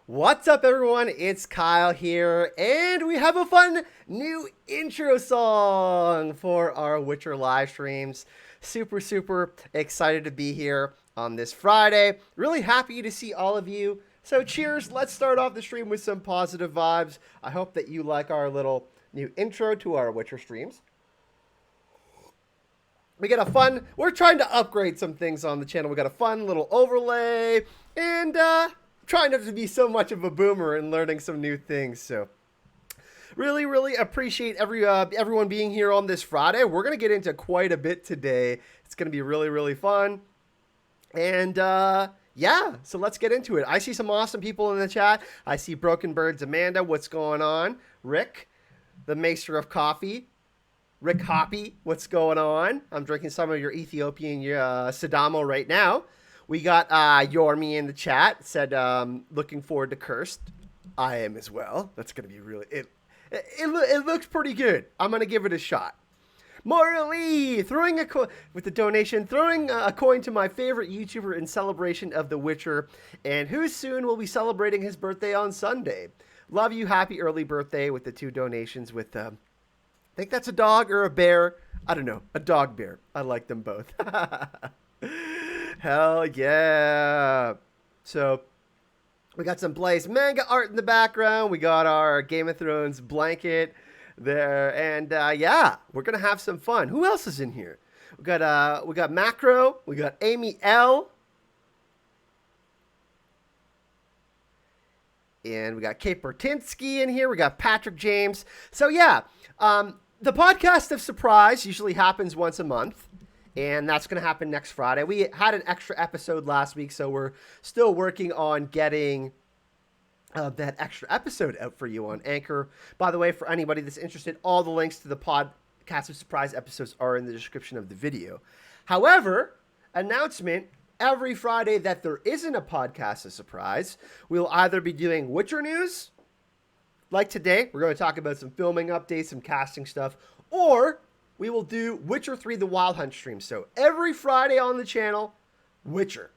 What's up, everyone? It's Kyle here, and we have a fun new intro song for our Witcher live streams. Super excited to be here on this Friday. Really happy to see all of you. So cheers, let's start off the stream with some positive vibes. I hope that you like our little new intro to our Witcher streams. We're trying to upgrade some things on the channel. We got a fun little overlay, and trying not to be so much of a boomer and learning some new things. So really appreciate everyone being here on this Friday. We're going to get into quite a bit today. It's going to be really fun. And yeah, so let's get into it. I see some awesome people in the chat. I see Broken Birds Amanda. What's going on? Rick, the Maester of Coffee. Rick Hoppy, what's going on? I'm drinking some of your Ethiopian Sidamo right now. We got Yormi in the chat, said, looking forward to Cursed. I am as well. That's going to be really... It looks pretty good. I'm going to give it a shot. Maura Lee, with the donation, throwing a coin to my favorite YouTuber in celebration of The Witcher, and who soon will be celebrating his birthday on Sunday. Love you, happy early birthday, with the 2 donations with... I think that's a dog or a bear. I don't know. A dog bear. I like them both. Hell yeah. So we got some Blaze manga art in the background. We got our Game of Thrones blanket there. And yeah, we're going to have some fun. Who else is in here? We got Macro. We got Amy L. And we got Kate Bertinsky in here. We got Patrick James. So yeah, the podcast of surprise usually happens once a month, and that's going to happen next Friday. We had an extra episode last week, so we're still working on getting that extra episode out for you on Anchor. By the way, for anybody that's interested, all the links to the podcast of surprise episodes are in the description of the video. However, announcement, every Friday that there isn't a podcast of surprise, we'll either be doing Witcher news, like today, we're going to talk about some filming updates, some casting stuff, or we will do Witcher 3 The Wild Hunt stream. So every Friday on the channel, Witcher.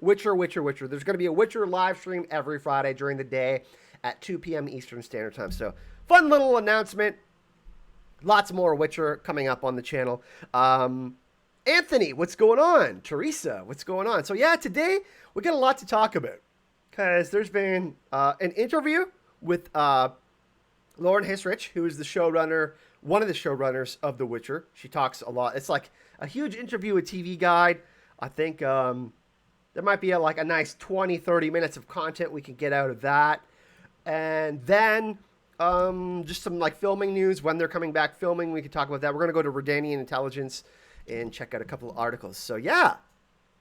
There's going to be a Witcher live stream every Friday during the day at 2 p.m. Eastern Standard Time. So fun little announcement. Lots more Witcher coming up on the channel. Anthony, what's going on? Teresa, what's going on? So yeah, today we got a lot to talk about because there's been an interview with Lauren Hisrich, who is the showrunner, one of the showrunners of The Witcher. She talks a lot. It's like a huge interview with TV Guide. I think there might be a nice 20, 30 minutes of content we can get out of that. And then just some filming news, when they're coming back filming, we can talk about that. We're going to go to Redanian Intelligence and check out a couple of articles. So yeah,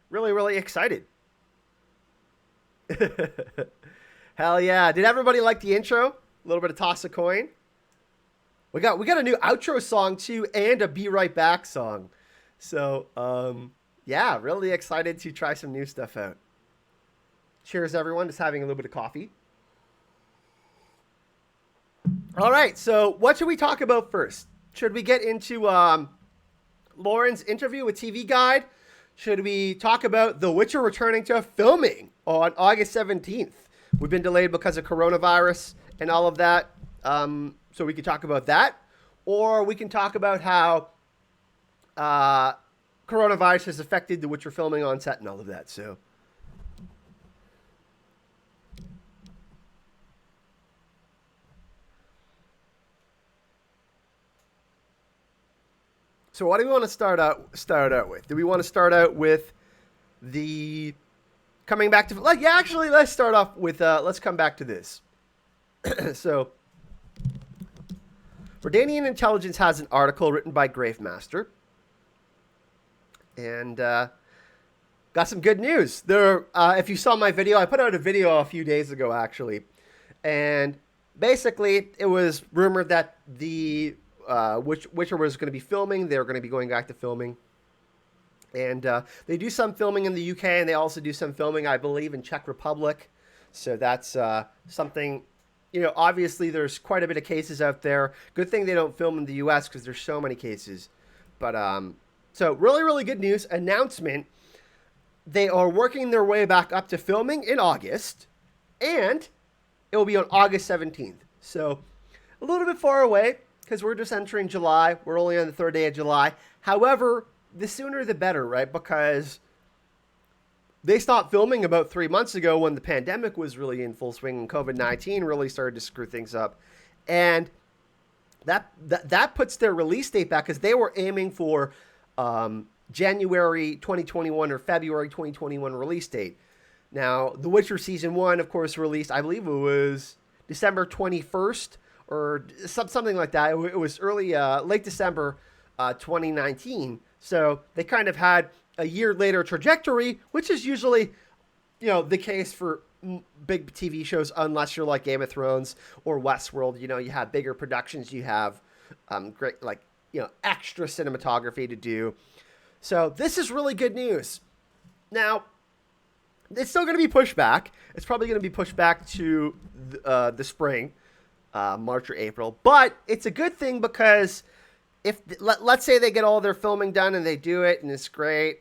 really excited. Hell yeah. Did everybody like the intro? A little bit of toss a coin. We got a new outro song too, and a Be Right Back song. So, yeah, really excited to try some new stuff out. Cheers, everyone. Just having a little bit of coffee. All right, so what should we talk about first? Should we get into Lauren's interview with TV Guide? Should we talk about The Witcher returning to filming on August 17th? We've been delayed because of coronavirus and all of that. So we can talk about that. Or we can talk about how coronavirus has affected The Witcher filming on set and all of that. So what do we want to start out with? Do we want to start out with the coming back to actually let's start off with let's come back to this. So Redanian Intelligence has an article written by Gravemaster, and got some good news. There, if you saw my video, I put out a video a few days ago actually, and basically it was rumored that the Witcher was going to be filming. They were going to be going back to filming. And they do some filming in the UK, and they also do some filming, I believe, in Czech Republic. So that's something, obviously there's quite a bit of cases out there. Good thing they don't film in the US because there's so many cases. But so really good news. Announcement. They are working their way back up to filming in August. And it will be on August 17th. So a little bit far away because we're just entering July. We're only on the third day of July. However, the sooner the better, right? Because they stopped filming about 3 months ago when the pandemic was really in full swing and COVID-19 really started to screw things up. And that puts their release date back because they were aiming for January 2021 or February 2021 release date. Now, The Witcher Season 1, of course, released, I believe it was December 21st or something like that. It was late December 2019. So they kind of had a year later trajectory, which is usually, the case for big TV shows, unless you're like Game of Thrones or Westworld. You have bigger productions. You have great, extra cinematography to do. So this is really good news. Now, it's still going to be pushed back. It's probably going to be pushed back to the spring, March or April. But it's a good thing because let's say they get all their filming done and they do it and it's great.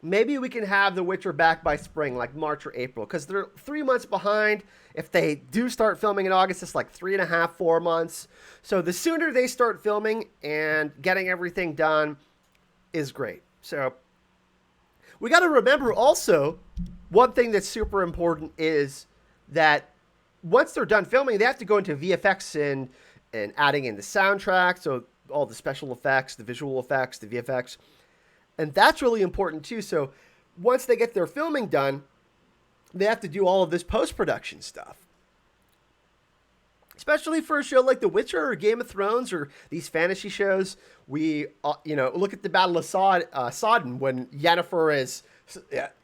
Maybe we can have The Witcher back by spring, like March or April, because they're 3 months behind. If they do start filming in August, it's like 3.5, 4 months. So the sooner they start filming and getting everything done is great. So we got to remember also, one thing that's super important is that once they're done filming, they have to go into VFX and adding in the soundtrack, so all the special effects, the visual effects, the VFX. And that's really important too. So once they get their filming done, they have to do all of this post-production stuff. Especially for a show like The Witcher or Game of Thrones or these fantasy shows. We, look at the Battle of Sodden when Yennefer is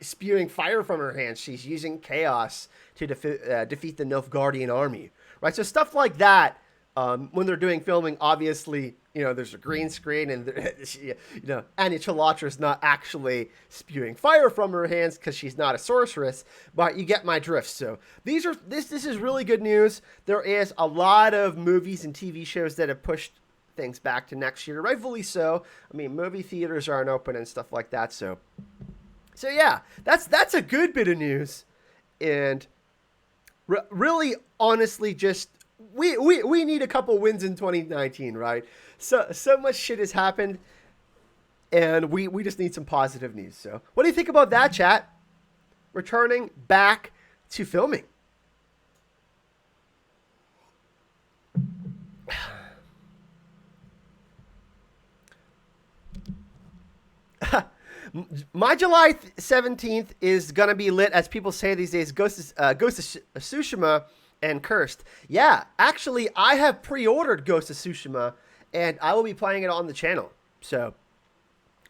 spewing fire from her hands. She's using chaos to defeat the Nilfgaardian army, right? So stuff like that, when they're doing filming, obviously, there's a green screen and, Anya Chalotra is not actually spewing fire from her hands because she's not a sorceress, but you get my drift. So this is really good news. There is a lot of movies and TV shows that have pushed things back to next year, rightfully so. I mean, movie theaters aren't open and stuff like that. So yeah, that's a good bit of news. And really, honestly, just we need a couple wins in 2019, right? So much shit has happened, and we just need some positive news. So what do you think about that, chat? Returning back to filming. My July 17th is going to be lit, as people say these days, Ghost of Tsushima and Cursed. Yeah, actually, I have pre-ordered Ghost of Tsushima, and I will be playing it on the channel. So,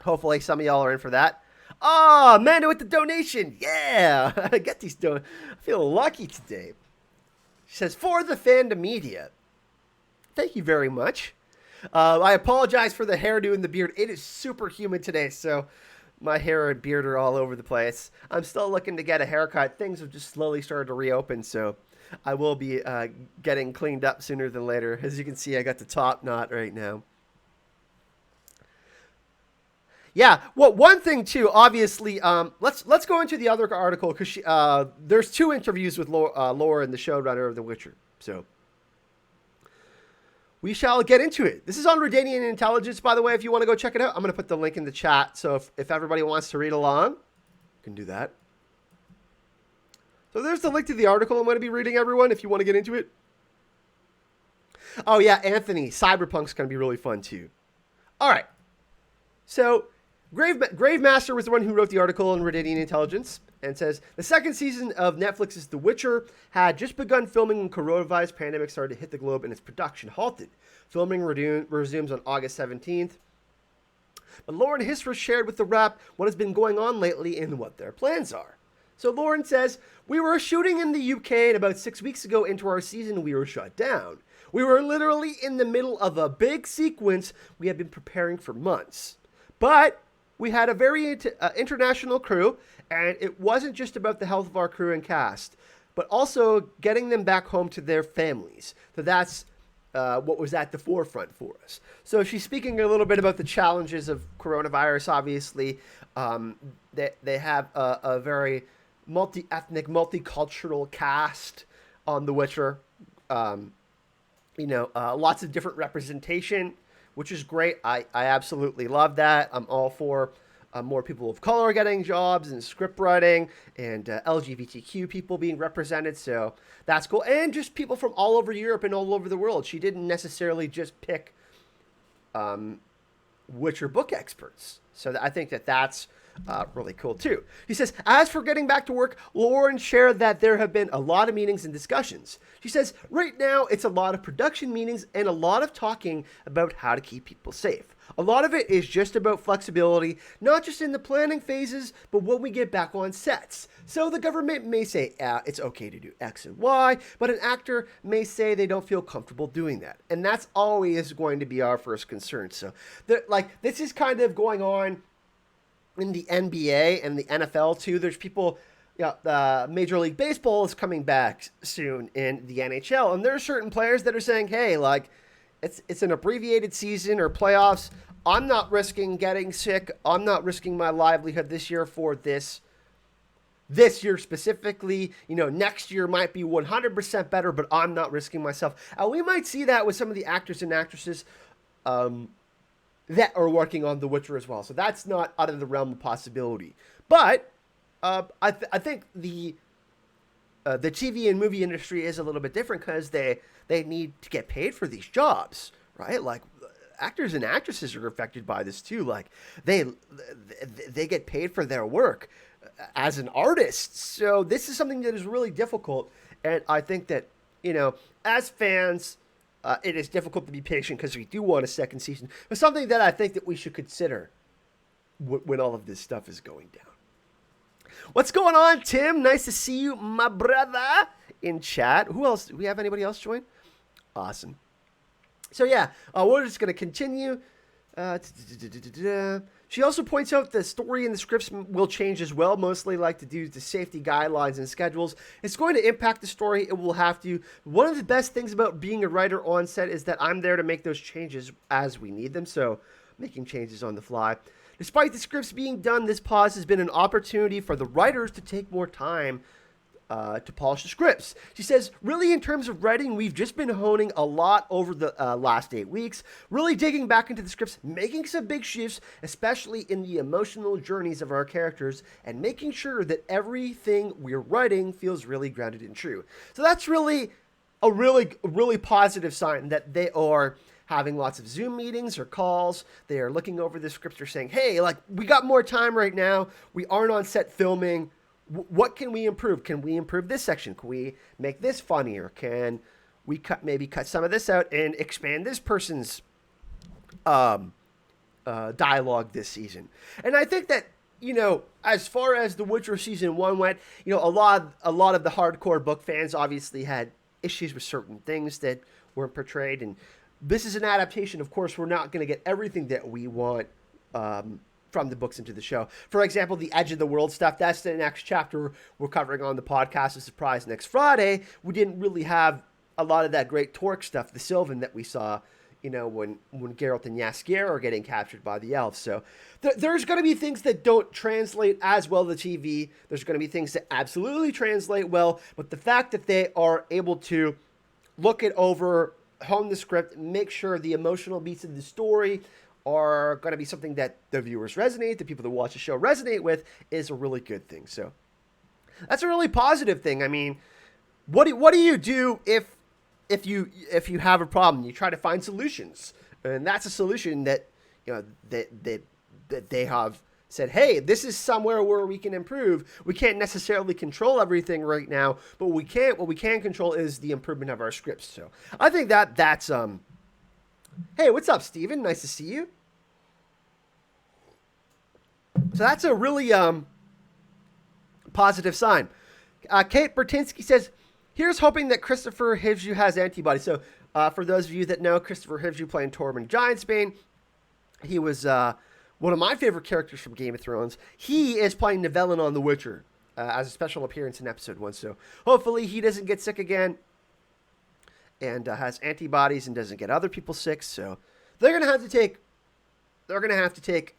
hopefully some of y'all are in for that. Oh, Amanda with the donation. Yeah, I get these donations. I feel lucky today. She says, for the fandom media. Thank you very much. I apologize for the hairdo and the beard. It is super humid today, so my hair and beard are all over the place. I'm still looking to get a haircut. Things have just slowly started to reopen, so I will be getting cleaned up sooner than later. As you can see, I got the top knot right now. Yeah, well, one thing too, obviously, let's go into the other article because there's 2 interviews with Laura and the showrunner of The Witcher. So we shall get into it. This is on Redanian Intelligence, by the way, if you want to go check it out. I'm going to put the link in the chat, so if everybody wants to read along, you can do that. So there's the link to the article I'm going to be reading, everyone, if you want to get into it. Oh, yeah, Anthony, Cyberpunk's going to be really fun, too. All right. So Gravemaster was the one who wrote the article on Redanian Intelligence and says, the second season of Netflix's The Witcher had just begun filming when coronavirus pandemic started to hit the globe and its production halted. Filming resumes on August 17th. But Lauren Hisra shared with the Wrap what has been going on lately and what their plans are. So Lauren says, we were shooting in the UK and about 6 weeks ago into our season, we were shut down. We were literally in the middle of a big sequence we had been preparing for months. But we had a very international crew, and it wasn't just about the health of our crew and cast, but also getting them back home to their families. So that's what was at the forefront for us. So she's speaking a little bit about the challenges of coronavirus, obviously. They have a very multi-ethnic, multicultural cast. on The Witcher. Um, lots of different representation, which is great. I absolutely love that. I'm all for more people of color getting jobs and script writing and LGBTQ people being represented. So that's cool. And just people from all over Europe and all over the world. She didn't necessarily just pick Witcher book experts. So I think that's really cool too. He says, as for getting back to work, Lauren shared that there have been a lot of meetings and discussions. She says, right now it's a lot of production meetings and a lot of talking about how to keep people safe. A lot of it is just about flexibility, not just in the planning phases, but when we get back on sets. So the government may say it's okay to do X and Y, but an actor may say they don't feel comfortable doing that. And that's always going to be our first concern. So this is kind of going on in the NBA and the NFL too. There's people, Major League Baseball is coming back soon in the NHL, and there are certain players that are saying, hey, like, it's an abbreviated season or playoffs. I'm not risking getting sick. I'm not risking my livelihood this year for this year specifically. Next year might be 100% better, but I'm not risking myself. And we might see that with some of the actors and actresses that are working on The Witcher as well. So that's not out of the realm of possibility. But I think the TV and movie industry is a little bit different because they need to get paid for these jobs, right? Like, actors and actresses are affected by this too. Like, they get paid for their work as an artist. So this is something that is really difficult. And I think that, as fans, it is difficult to be patient because we do want a second season. But something that I think that we should consider when all of this stuff is going down. What's going on, Tim? Nice to see you, my brother, in chat. Who else? Do we have anybody else join? Awesome. So yeah, we're just going to continue. She also points out the story and the scripts will change as well, mostly like to do the safety guidelines and schedules. It's going to impact the story. It will have to. One of the best things about being a writer on set is that I'm there to make those changes as we need them. So making changes on the fly. Despite the scripts being done, this pause has been an opportunity for the writers to take more time to polish the scripts. She says, really, in terms of writing, we've just been honing a lot over the last 8 weeks, really digging back into the scripts, making some big shifts, especially in the emotional journeys of our characters, and making sure that everything we're writing feels really grounded and true. So that's really a really positive sign that they are having lots of Zoom meetings or calls. They are looking over the scripts. They're saying, hey, like, we got more time right now. We aren't on set filming. What can we improve? Can we improve this section? Can we make this funnier? Can we maybe cut some of this out and expand this person's dialogue this season? And I think that, as far as The Witcher season 1 went, a lot of the hardcore book fans obviously had issues with certain things that weren't portrayed. And this is an adaptation. Of course, we're not going to get everything that we want from the books into the show. For example, the Edge of the World stuff, that's the next chapter we're covering on the podcast. A surprise next Friday. We didn't really have a lot of that great Torque stuff, the Sylvan that we saw, when Geralt and Jaskier are getting captured by the elves. So there's going to be things that don't translate as well to TV. There's going to be things that absolutely translate well. But the fact that they are able to look it over, hone the script, make sure the emotional beats of the story are going to be something that the viewers resonate, the people that watch the show resonate with, is a really good thing. So that's a really positive thing. I mean, what do you do if you have a problem? You try to find solutions, and that's a solution that that they have said, hey, this is somewhere where we can improve. We can't necessarily control everything right now, but what we can control is the improvement of our scripts. So I think that's hey, what's up, Steven? Nice to see you. So that's a really positive sign. Kate Bertinsky says, here's hoping that Christopher Hivju has antibodies. So for those of you that know, Christopher Hivju playing Tormund Giantsbane, he was one of my favorite characters from Game of Thrones. He is playing Nivellen on The Witcher as a special appearance in episode 1. So hopefully he doesn't get sick again and has antibodies and doesn't get other people sick. So they're going to have to take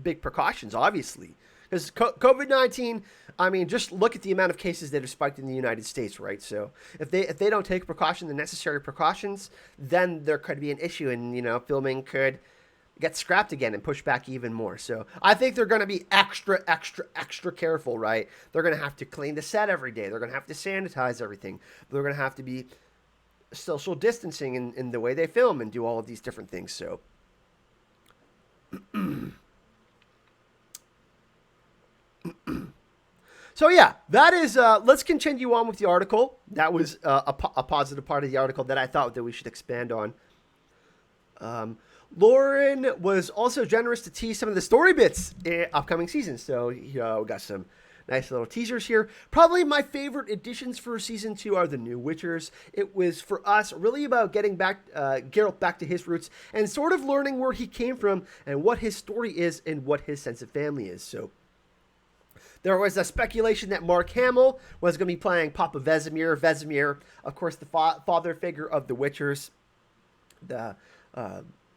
big precautions, obviously, Because COVID-19, I mean, just look at the amount of cases that have spiked in the United States, right? So if they don't take the necessary precautions, then there could be an issue, and filming could get scrapped again and pushed back even more. So I think they're going to be extra, extra, extra careful, right? They're going to have to clean the set every day. They're going to have to sanitize everything. They're going to have to be social distancing in the way they film and do all of these different things. So so yeah, that is, let's continue on with the article. That was a positive part of the article that I thought that we should expand on. Lauren was also generous to tease some of the story bits in upcoming seasons. So we got some nice little teasers here. Probably my favorite additions for season 2 are the new Witchers. It was, for us, really about getting Geralt back to his roots and sort of learning where he came from and what his story is and what his sense of family is. So there was a speculation that Mark Hamill was going to be playing Papa Vesemir. Vesemir, of course, the father figure of the Witchers. The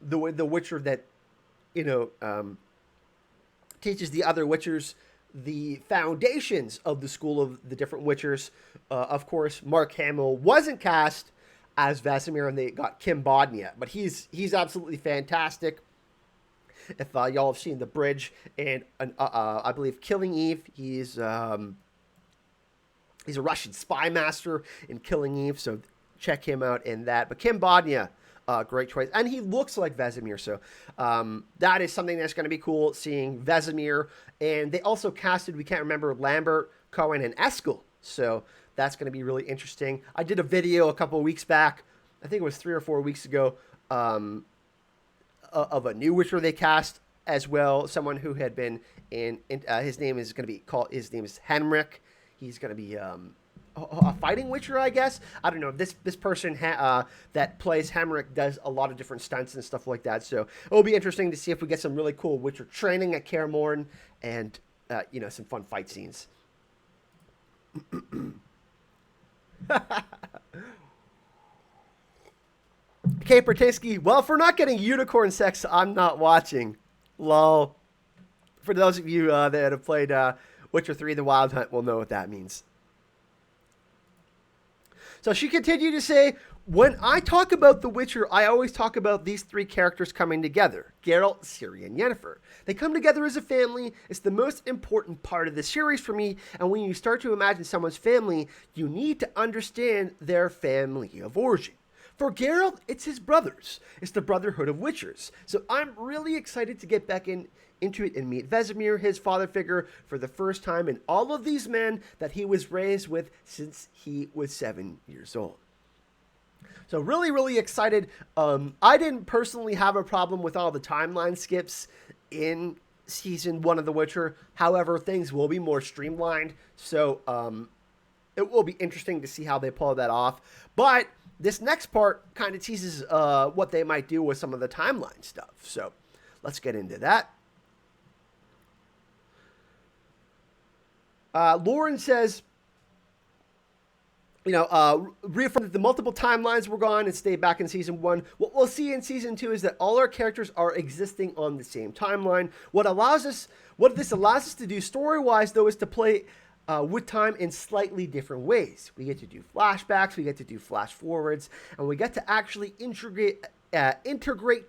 Witcher that, teaches the other Witchers the foundations of the school of the different Witchers. Of course, Mark Hamill wasn't cast as Vesemir, and they got Kim Bodnia, but he's absolutely fantastic. If y'all have seen The Bridge and I believe Killing Eve, he's a Russian spy master in Killing Eve, so check him out in that. But Kim Bodnia, great choice. And he looks like Vesemir, so that is something that's going to be cool, seeing Vesemir. And they also casted, we can't remember, Lambert, Cohen, and Eskel. So that's going to be really interesting. I did a video a couple of weeks back, I think it was 3 or 4 weeks ago, of a new Witcher they cast as well. Someone who had been in his name is Henrik. He's going to be a fighting Witcher, I guess. I don't know. This person that plays Henrik does a lot of different stunts and stuff like that. So it'll be interesting to see if we get some really cool Witcher training at Kaer Morhen and some fun fight scenes. Kate Bertinsky, well, if we're not getting unicorn sex, I'm not watching. Lol. For those of you that have played Witcher 3 The Wild Hunt will know what that means. So she continued to say, when I talk about The Witcher, I always talk about these 3 characters coming together. Geralt, Ciri, and Yennefer. They come together as a family. It's the most important part of the series for me. And when you start to imagine someone's family, you need to understand their family of origin. For Geralt, it's his brothers. It's the Brotherhood of Witchers. So I'm really excited to get back into it and meet Vesemir, his father figure, for the first time, and all of these men that he was raised with since he was 7 years old. So really, really excited. I didn't personally have a problem with all the timeline skips in season 1 of The Witcher. However, things will be more streamlined. So it will be interesting to see how they pull that off. But this next part kind of teases what they might do with some of the timeline stuff. So let's get into that. Lauren says, reaffirm that the multiple timelines were gone and stay back in season 1. What we'll see in season 2 is that all our characters are existing on the same timeline. What this allows us to do story-wise, though, is to play with time in slightly different ways. We get to do flashbacks, we get to do flash forwards, and we get to actually integrate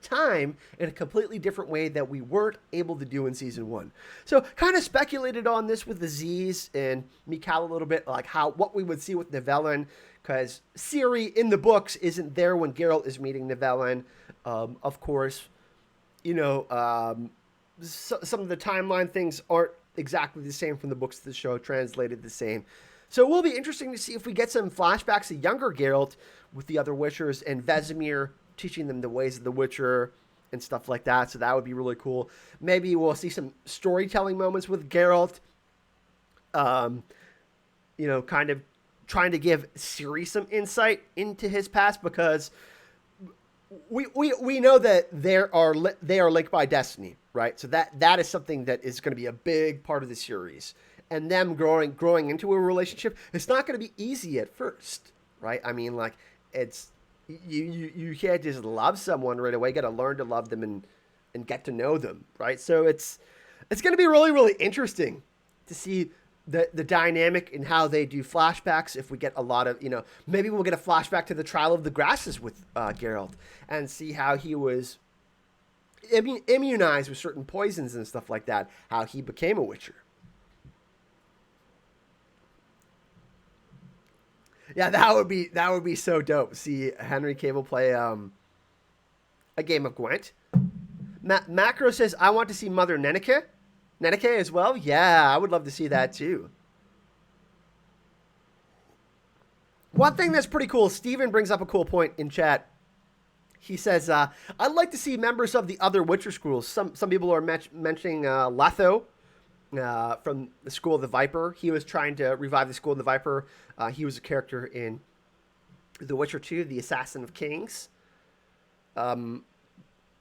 time in a completely different way that we weren't able to do in season 1. So kind of speculated on this with Aziz and Mikal a little bit, like what we would see with Nivellen, because Ciri in the books isn't there when Geralt is meeting Nivellen. Of course, some of the timeline things aren't exactly the same from the books to the show, translated the same. So it will be interesting to see if we get some flashbacks of younger Geralt with the other Witchers and Vesemir teaching them the ways of the Witcher and stuff like that. So that would be really cool. Maybe we'll see some storytelling moments with Geralt, kind of trying to give Ciri some insight into his past, because we know that they are linked by destiny, right? So that is something that is going to be a big part of the series, and them growing into a relationship. It's not going to be easy at first, right? I mean, like, it's you can't just love someone right away. You got to learn to love them and get to know them, right? So it's It's going to be really, really interesting to see the dynamic in how they do flashbacks. If we get a lot of, maybe we'll get a flashback to the trial of the grasses with Geralt and see how he was immunized with certain poisons and stuff like that, how he became a Witcher. Yeah, that would be so dope. See Henry Cavill play a game of Gwent. Macro says, I want to see Mother Neneke as well. Yeah, I would love to see that too. One thing that's pretty cool, Steven brings up a cool point in chat. He says, I'd like to see members of the other Witcher schools. Some people are mentioning Letho from the School of the Viper. He was trying to revive the School of the Viper. He was a character in The Witcher 2, The Assassin of Kings.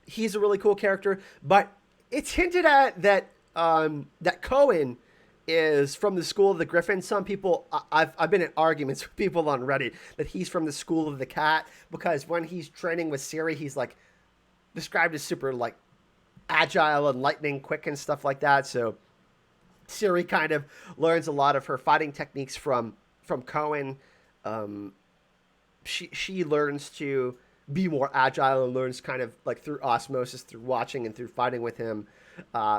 He's a really cool character, but it's hinted at that that Cohen is from the School of the Griffin. Some people, I've been in arguments with people on Reddit that he's from the School of the Cat, because when he's training with Ciri, he's like described as super like agile and lightning quick and stuff like that. So Ciri kind of learns a lot of her fighting techniques from Cohen. She learns to be more agile and learns kind of like through osmosis, through watching and through fighting with him,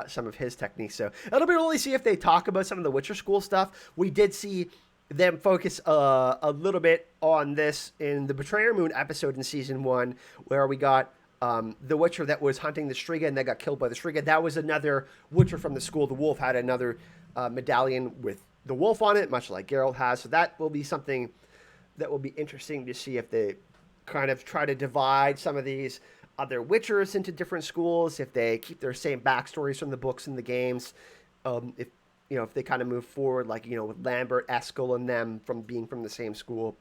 some of his techniques. So it'll be really see if they talk about some of the Witcher School stuff. We did see them focus a little bit on this in the Betrayer Moon episode in season 1, where we got the Witcher that was hunting the Striga and that got killed by the Striga. That was another Witcher from the School. The Wolf had another medallion with the wolf on it, much like Geralt has. So that will be something that will be interesting to see if they kind of try to divide some of these other Witchers into different schools, if they keep their same backstories from the books and the games, if they kind of move forward, like, with Lambert, Eskel, and them from being from the same school.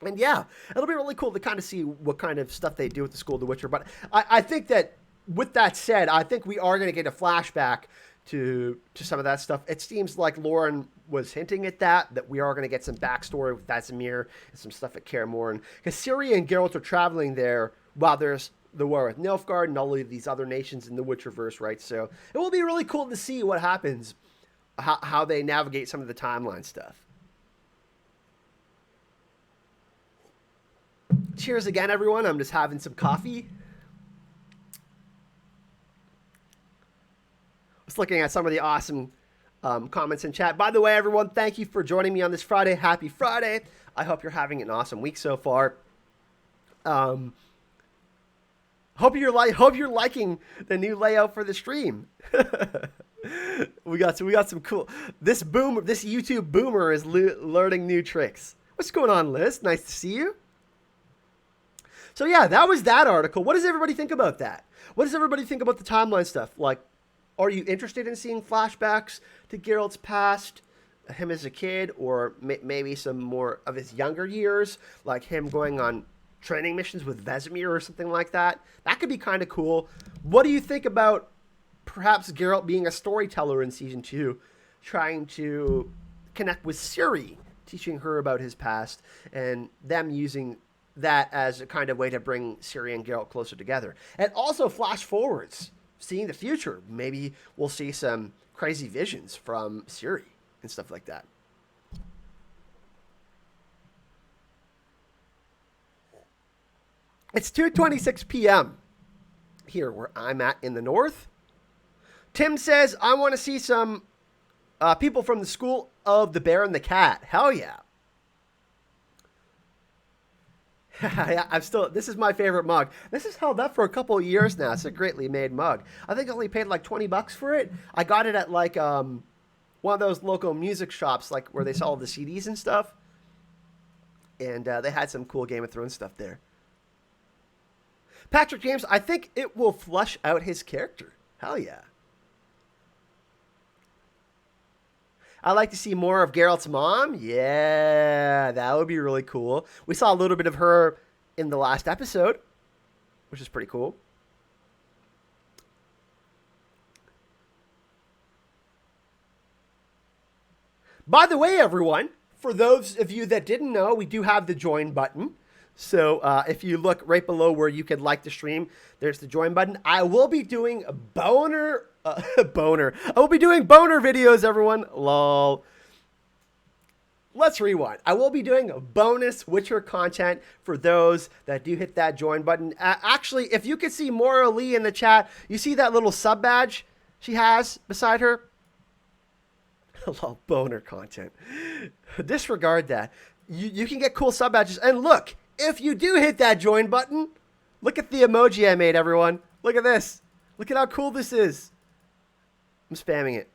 And yeah, it'll be really cool to kind of see what kind of stuff they do with the School of the Witcher. But I think that, with that said, I think we are going to get a flashback to some of that stuff. It seems like Lauren was hinting at that we are going to get some backstory with Vazimir and some stuff at Kaer Morhen. Because Ciri and Geralt are traveling there while there's the war with Nilfgaard and all of these other nations in the Witcherverse, right? So it will be really cool to see what happens, how they navigate some of the timeline stuff. Cheers again, everyone. I'm just having some coffee. I was looking at some of the awesome comments in chat. By the way, everyone, thank you for joining me on this Friday. Happy Friday. I hope you're having an awesome week so far. Hope you're liking the new layout for the stream. we got some cool. This YouTube boomer is learning new tricks. What's going on, Liz? Nice to see you. So yeah, that was that article. What does everybody think about that? What does everybody think about the timeline stuff? Like, are you interested in seeing flashbacks to Geralt's past, him as a kid, or maybe some more of his younger years, like him going on training missions with Vesemir or something like that? That could be kind of cool. What do you think about perhaps Geralt being a storyteller in season 2, trying to connect with Ciri, teaching her about his past, and them using that as a kind of way to bring Ciri and Geralt closer together? And also flash forwards, seeing the future. Maybe we'll see some crazy visions from Ciri and stuff like that. It's 2:26 p.m. here where I'm at in the north. Tim says, I want to see some people from the School of the Bear and the Cat. Hell yeah. Yeah, this is my favorite mug. This has held up for a couple of years now. It's a greatly made mug. I think I only paid like $20 for it. I got it at like one of those local music shops, like where they sell the CDs and stuff. And they had some cool Game of Thrones stuff there. Patrick James, I think it will flush out his character. Hell yeah. I'd like to see more of Geralt's mom. Yeah, that would be really cool. We saw a little bit of her in the last episode, which is pretty cool. By the way, everyone, for those of you that didn't know, we do have the join button. So if you look right below where you can like the stream, there's the join button. I will be doing a boner. Boner. I will be doing boner videos, everyone. Lol. Let's rewind. I will be doing bonus Witcher content for those that do hit that join button. Actually, if you could see Maura Lee in the chat, you see that little sub badge she has beside her? Lol, boner content. Disregard that. You can get cool sub badges. And look, if you do hit that join button, look at the emoji I made, everyone. Look at this. Look at how cool this is. I'm spamming it.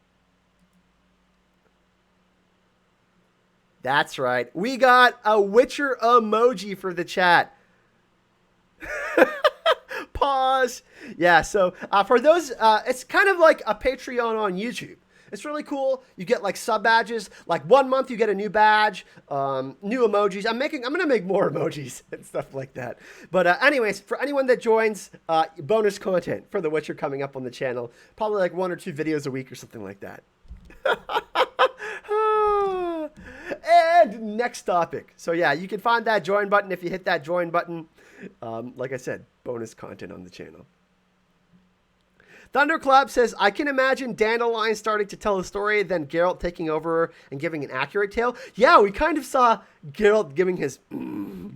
That's right. We got a Witcher emoji for the chat. Pause. Yeah, so for those, it's kind of like a Patreon on YouTube. It's really cool. You get like sub badges. Like 1 month you get a new badge, new emojis. I'm gonna make more emojis and stuff like that. But anyways, for anyone that joins, bonus content for The Witcher coming up on the channel. Probably like 1 or 2 videos a week or something like that. And next topic. So yeah, you can find that join button if you hit that join button. Like I said, bonus content on the channel. Thunderclap says, I can imagine Dandelion starting to tell a story, then Geralt taking over and giving an accurate tale. Yeah, we kind of saw Geralt giving his,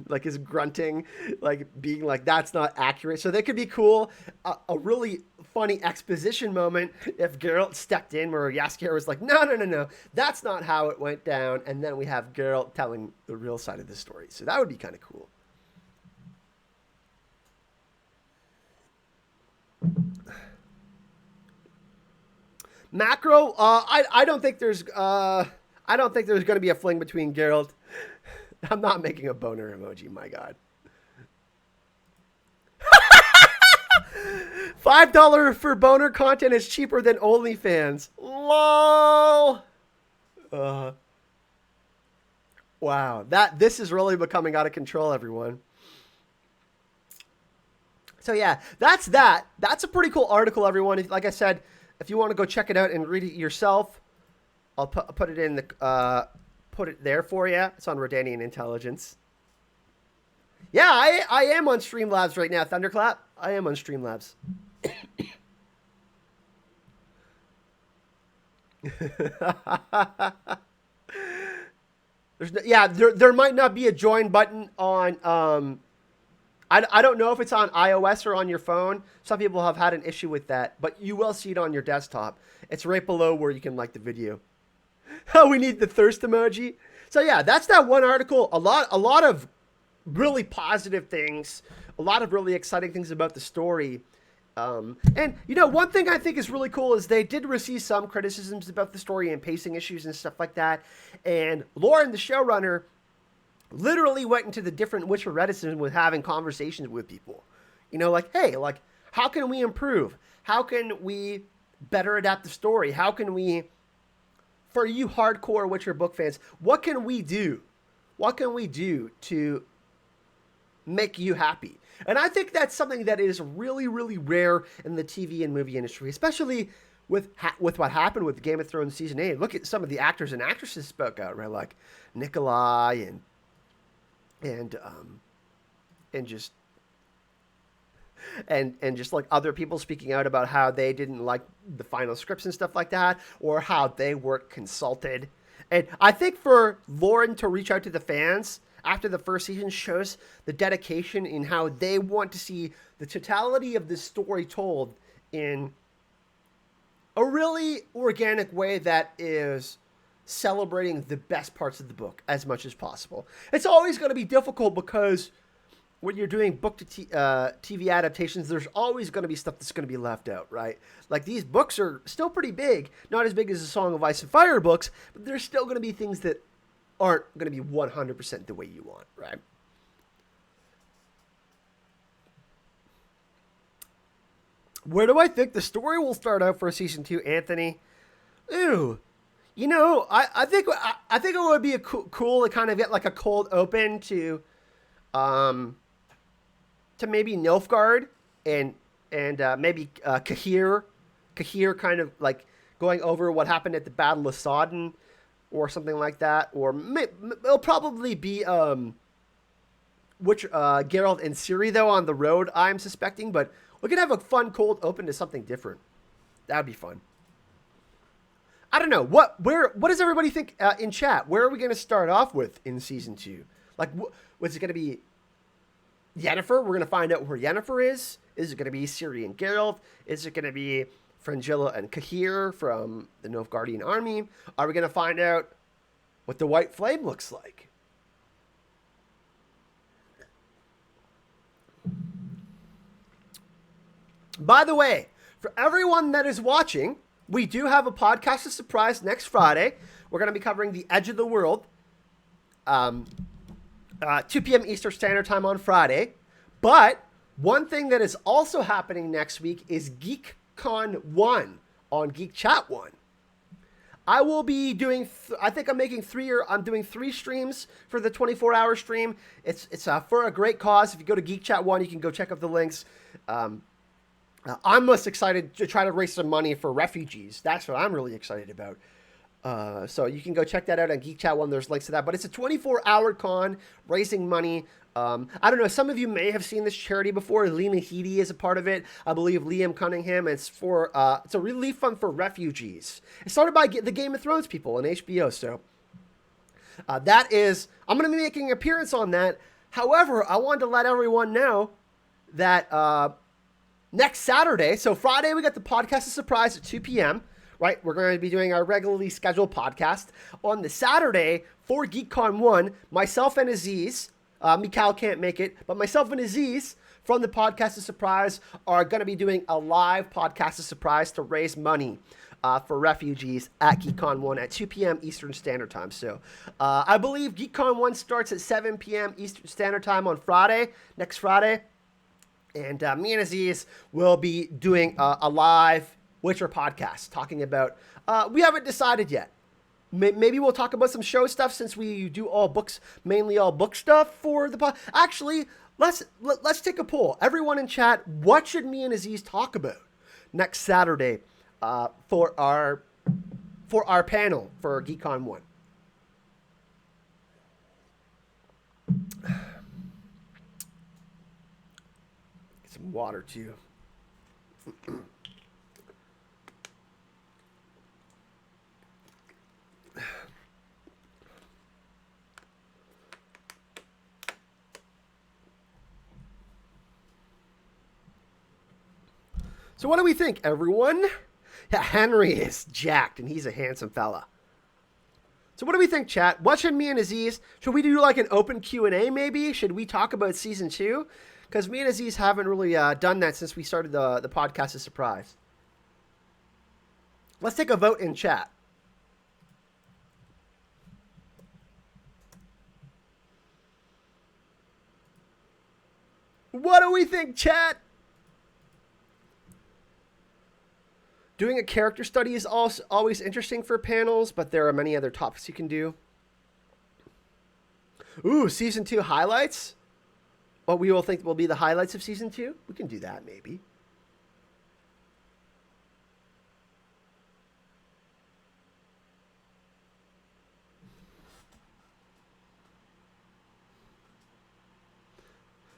like his grunting, like being like, that's not accurate. So that could be cool. A really funny exposition moment if Geralt stepped in where Jaskier was like, no, that's not how it went down. And then we have Geralt telling the real side of the story. So that would be kind of cool. Macro, I don't think there's going to be a fling between Geralt. I'm not making a boner emoji, my God. $5 for boner content is cheaper than OnlyFans. LOL. Wow, this is really becoming out of control, everyone. So yeah, that's that. That's a pretty cool article, everyone. Like I said, if you want to go check it out and read it yourself, I'll put it in the put it there for you. It's on Redanian Intelligence. Yeah, I am on Streamlabs right now, Thunderclap. I am on Streamlabs. There might not be a join button on I don't know if it's on iOS or on your phone. Some people have had an issue with that, but you will see it on your desktop. It's right below where you can like the video. Oh, we need the thirst emoji. So yeah, that's that one article. A lot of really positive things, a lot of really exciting things about the story. And you know, one thing I think is really cool is they did receive some criticisms about the story and pacing issues and stuff like that. And Lauren, the showrunner, literally went into the different Witcher Reddits with having conversations with people. You know, like, hey, like, how can we improve? How can we better adapt the story? How can we, for you hardcore Witcher book fans, what can we do? What can we do to make you happy? And I think that's something that is really, really rare in the TV and movie industry, especially with what happened with Game of Thrones Season 8. Look at some of the actors and actresses spoke out, right? Like Nikolai and just like other people speaking out about how they didn't like the final scripts and stuff like that, or how they weren't consulted. And I think for Lauren to reach out to the fans after the first season shows the dedication in how they want to see the totality of this story told in a really organic way that is celebrating the best parts of the book as much as possible. It's always going to be difficult because when you're doing book to TV adaptations, there's always going to be stuff that's going to be left out, right? Like these books are still pretty big, not as big as the Song of Ice and Fire books, but there's still going to be things that aren't going to be 100% the way you want, right? Where do I think the story will start out for season 2, Anthony? Ooh. You know, I think it would be cool to kind of get like a cold open to maybe Nilfgaard and maybe Cahir kind of like going over what happened at the Battle of Sodden or something like that. Or it'll probably be Geralt and Ciri though on the road. I'm suspecting, but we could have a fun cold open to something different. That'd be fun. I don't know what does everybody think in chat? Where are we going to start off with in season 2? Like, was it going to be Yennefer? We're going to find out where Yennefer is. Is it going to be Ciri and Geralt? Is it going to be Fringilla and Cahir from the Nilfgaardian army? Are we going to find out what the White Flame looks like? By the way, for everyone that is watching, we do have a podcast of surprise next Friday. We're going to be covering The Edge of the World, 2 p.m. Eastern Standard Time on Friday. But one thing that is also happening next week is GeekCon 1 on Geek Chat 1. I will be doing, I think I'm doing 3 streams for the 24-hour stream. It's for a great cause. If you go to Geek Chat 1, you can go check out the links. I'm most excited to try to raise some money for refugees. That's what I'm really excited about. So you can go check that out on Geek Chat 1. There's links to that. But it's a 24-hour con raising money. I don't know. Some of you may have seen this charity before. Lena Headey is a part of it. I believe Liam Cunningham. It's a relief fund for refugees. It's started by the Game of Thrones people on HBO. So I'm going to be making an appearance on that. However, I wanted to let everyone know that next Saturday, so Friday, we got the podcast of surprise at 2 p.m., right? We're going to be doing our regularly scheduled podcast. On the Saturday, for GeekCon 1, myself and Aziz, Mikhail can't make it, but myself and Aziz from the podcast of surprise are going to be doing a live podcast of surprise to raise money for refugees at GeekCon 1 at 2 p.m. Eastern Standard Time. So I believe GeekCon 1 starts at 7 p.m. Eastern Standard Time on Friday, next Friday. And me and Aziz will be doing a live Witcher podcast talking about, we haven't decided yet. Maybe we'll talk about some show stuff since we do all books, mainly all book stuff for the pod. Actually, let's take a poll. Everyone in chat, what should me and Aziz talk about next Saturday for our panel for GeekCon 1? Some water too. So what do we think, everyone? Yeah, Henry is jacked, and he's a handsome fella. So what do we think, chat? What should me and Aziz, should we do like an open Q&A maybe? Should we talk about season 2? Because me and Aziz haven't really done that since we started the podcast of surprise. Let's take a vote in chat. What do we think, chat? Doing a character study is also always interesting for panels, but there are many other topics you can do. Ooh, season 2 highlights? What we will think will be the highlights of season 2? We can do that, maybe.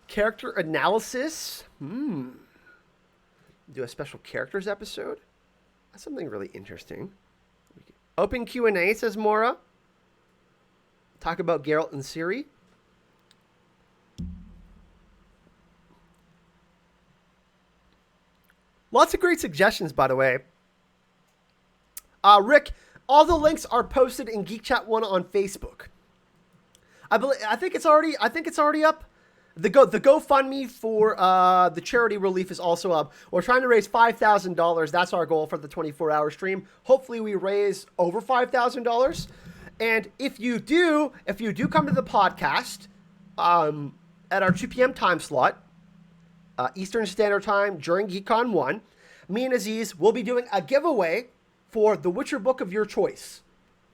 Character analysis? Do a special characters episode? That's something really interesting. Open Q&A, says Mora. Talk about Geralt and Ciri. Lots of great suggestions, by the way. Rick, all the links are posted in Geek Chat 1 on Facebook. I think it's already up. The GoFundMe for the charity relief is also up. We're trying to raise $5,000. That's our goal for the 24-hour stream. Hopefully we raise over $5,000. And if you do come to the podcast at our 2 p.m. time slot, Eastern Standard Time during GeekCon 1, me and Aziz will be doing a giveaway for the Witcher book of your choice.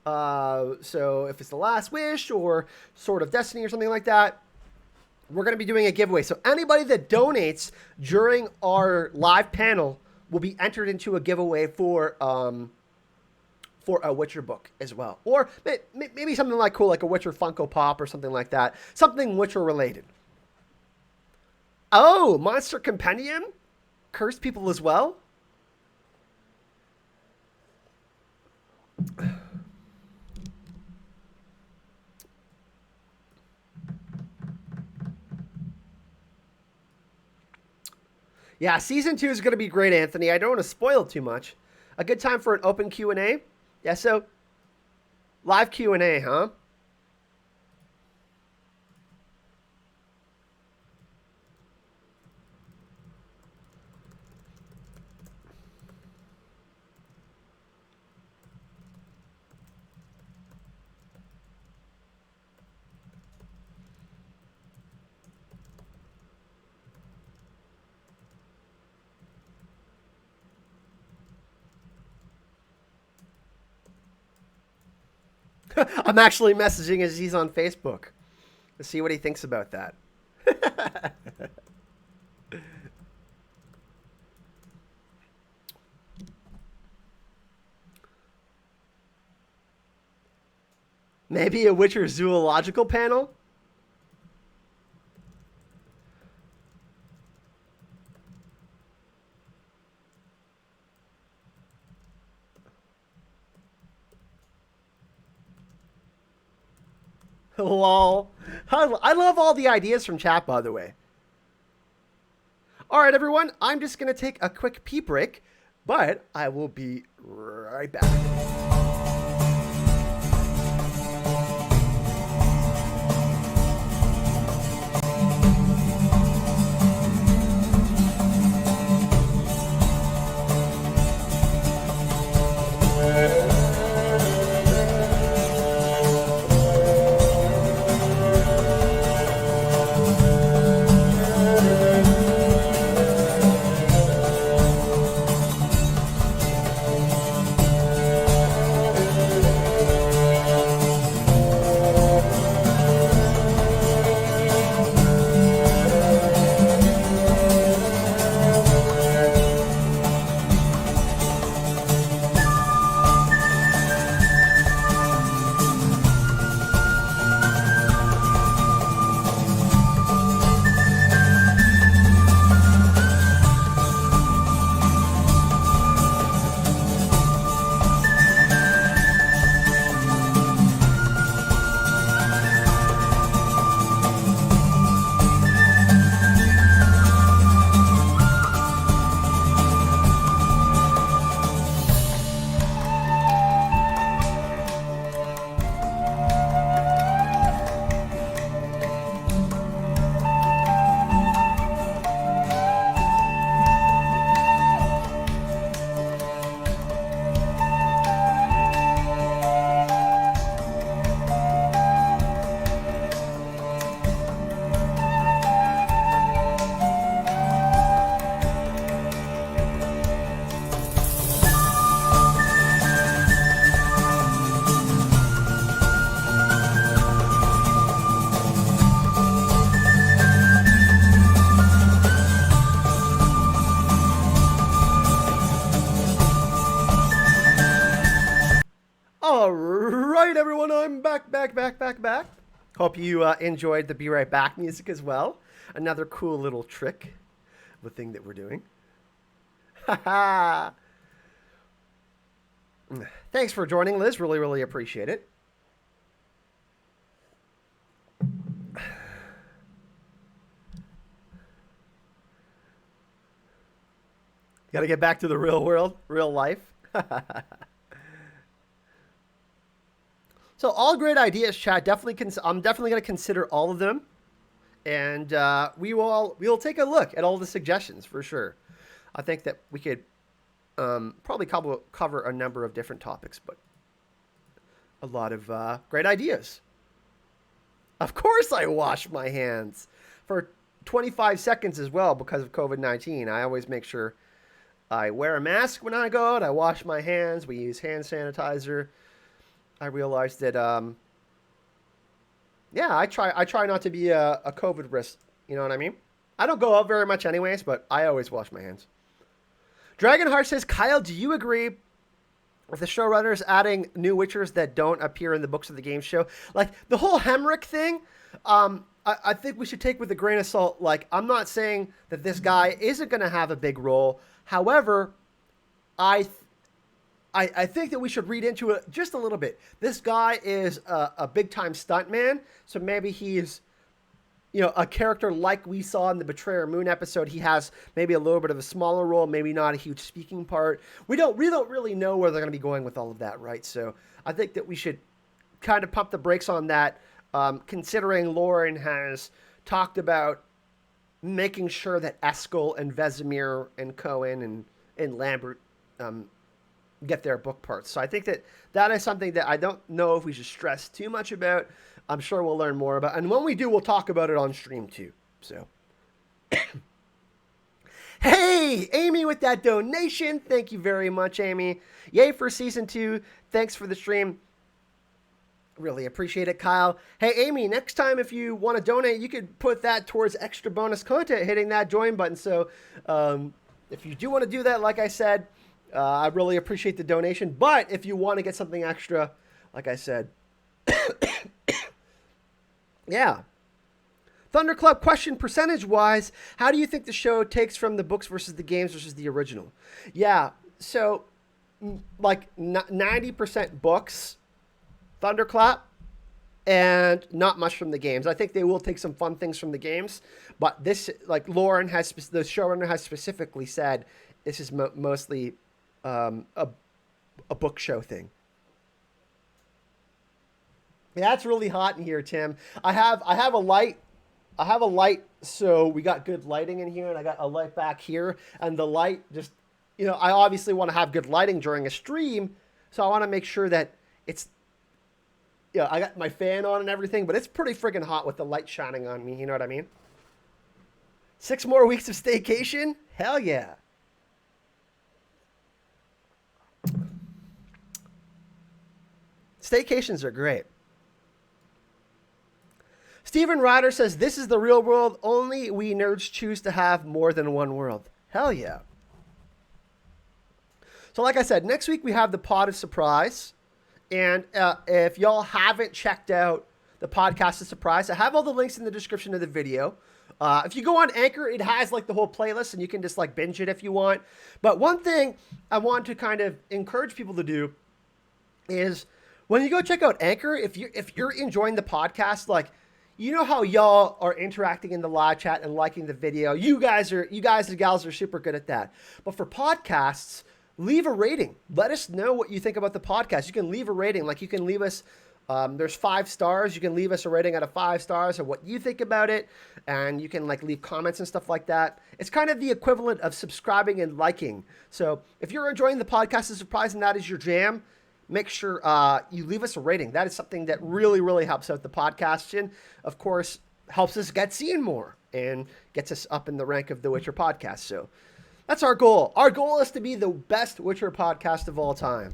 So if it's The Last Wish or Sword of Destiny or something like that, we're going to be doing a giveaway. So anybody that donates during our live panel will be entered into a giveaway for a Witcher book as well. Or maybe something like cool, like a Witcher Funko Pop or something like that. Something Witcher related. Oh, Monster Compendium? Cursed people as well? Yeah, season 2 is going to be great, Anthony. I don't want to spoil too much. A good time for an open Q&A? Yeah, so live Q&A, huh? I'm actually messaging as he's on Facebook to see what he thinks about that. Maybe a Witcher zoological panel? Lol. I love all the ideas from chat, by the way. All right, everyone. I'm just going to take a quick pee break, but I will be right back. All right, everyone, I'm back. Hope you enjoyed the Be Right Back music as well. Another cool little trick of a thing that we're doing. Haha. Thanks for joining, Liz. Really, really appreciate it. Got to get back to the real world, real life. So all great ideas, chat. I'm definitely going to consider all of them, and we will take a look at all the suggestions for sure. I think that we could probably cover a number of different topics, but a lot of great ideas. Of course, I wash my hands for 25 seconds as well because of COVID-19. I always make sure I wear a mask when I go out. I wash my hands. We use hand sanitizer. I realized that, yeah, I try not to be a COVID risk. You know what I mean? I don't go out very much anyways, but I always wash my hands. Dragonheart says, Kyle, do you agree with the showrunners adding new Witchers that don't appear in the books of the game show? Like, the whole Hemrick thing, I think we should take with a grain of salt. Like, I'm not saying that this guy isn't going to have a big role. However, I, th- I think that we should read into it just a little bit. This guy is a big time stuntman, so maybe he's a character like we saw in the Betrayer Moon episode. He has maybe a little bit of a smaller role, maybe not a huge speaking part. We don't really know where they're going to be going with all of that, right? So I think that we should kind of pump the brakes on that, considering Lauren has talked about making sure that Eskel and Vesemir and Cohen and Lambert get their book parts. So I think that that is something that I don't know if we should stress too much about. I'm sure we'll learn more about, and when we do, we'll talk about it on stream too. So, hey, Amy with that donation. Thank you very much, Amy. Yay for season 2. Thanks for the stream. Really appreciate it, Kyle. Hey, Amy, next time if you want to donate, you could put that towards extra bonus content, hitting that join button. So if you do want to do that, like I said, I really appreciate the donation. But if you want to get something extra, like I said, yeah. Thunderclub question, percentage-wise, how do you think the show takes from the books versus the games versus the original? Yeah, so like 90% books, Thunderclap, and not much from the games. I think they will take some fun things from the games, but this, like Lauren has, the showrunner has specifically said, this is mostly a book show thing. Yeah, it's really hot in here, Tim. I have a light. I have a light, so we got good lighting in here, and I got a light back here, and the light just, I obviously want to have good lighting during a stream, so I want to make sure that it's, I got my fan on and everything, but it's pretty friggin' hot with the light shining on me, you know what I mean? 6 more weeks of staycation? Hell yeah. Staycations are great. Steven Ryder says, this is the real world. Only we nerds choose to have more than one world. Hell yeah. So like I said, next week we have the Pod of Surprise. And if y'all haven't checked out the Podcast of Surprise, I have all the links in the description of the video. If you go on Anchor, it has like the whole playlist, and you can just like binge it if you want. But one thing I want to kind of encourage people to do is when you go check out Anchor, if you're enjoying the podcast, like, you know how y'all are interacting in the live chat and liking the video. You guys and gals are super good at that. But for podcasts, leave a rating. Let us know what you think about the podcast. You can leave a rating. Like, you can leave us, there's 5 stars. You can leave us a rating out of 5 stars of what you think about it. And you can like leave comments and stuff like that. It's kind of the equivalent of subscribing and liking. So if you're enjoying the Podcast of Surprise and that is your jam, make sure you leave us a rating. That is something that really, really helps out the podcast, and of course helps us get seen more and gets us up in the rank of the Witcher podcast. So that's our goal. Our goal is to be the best Witcher podcast of all time.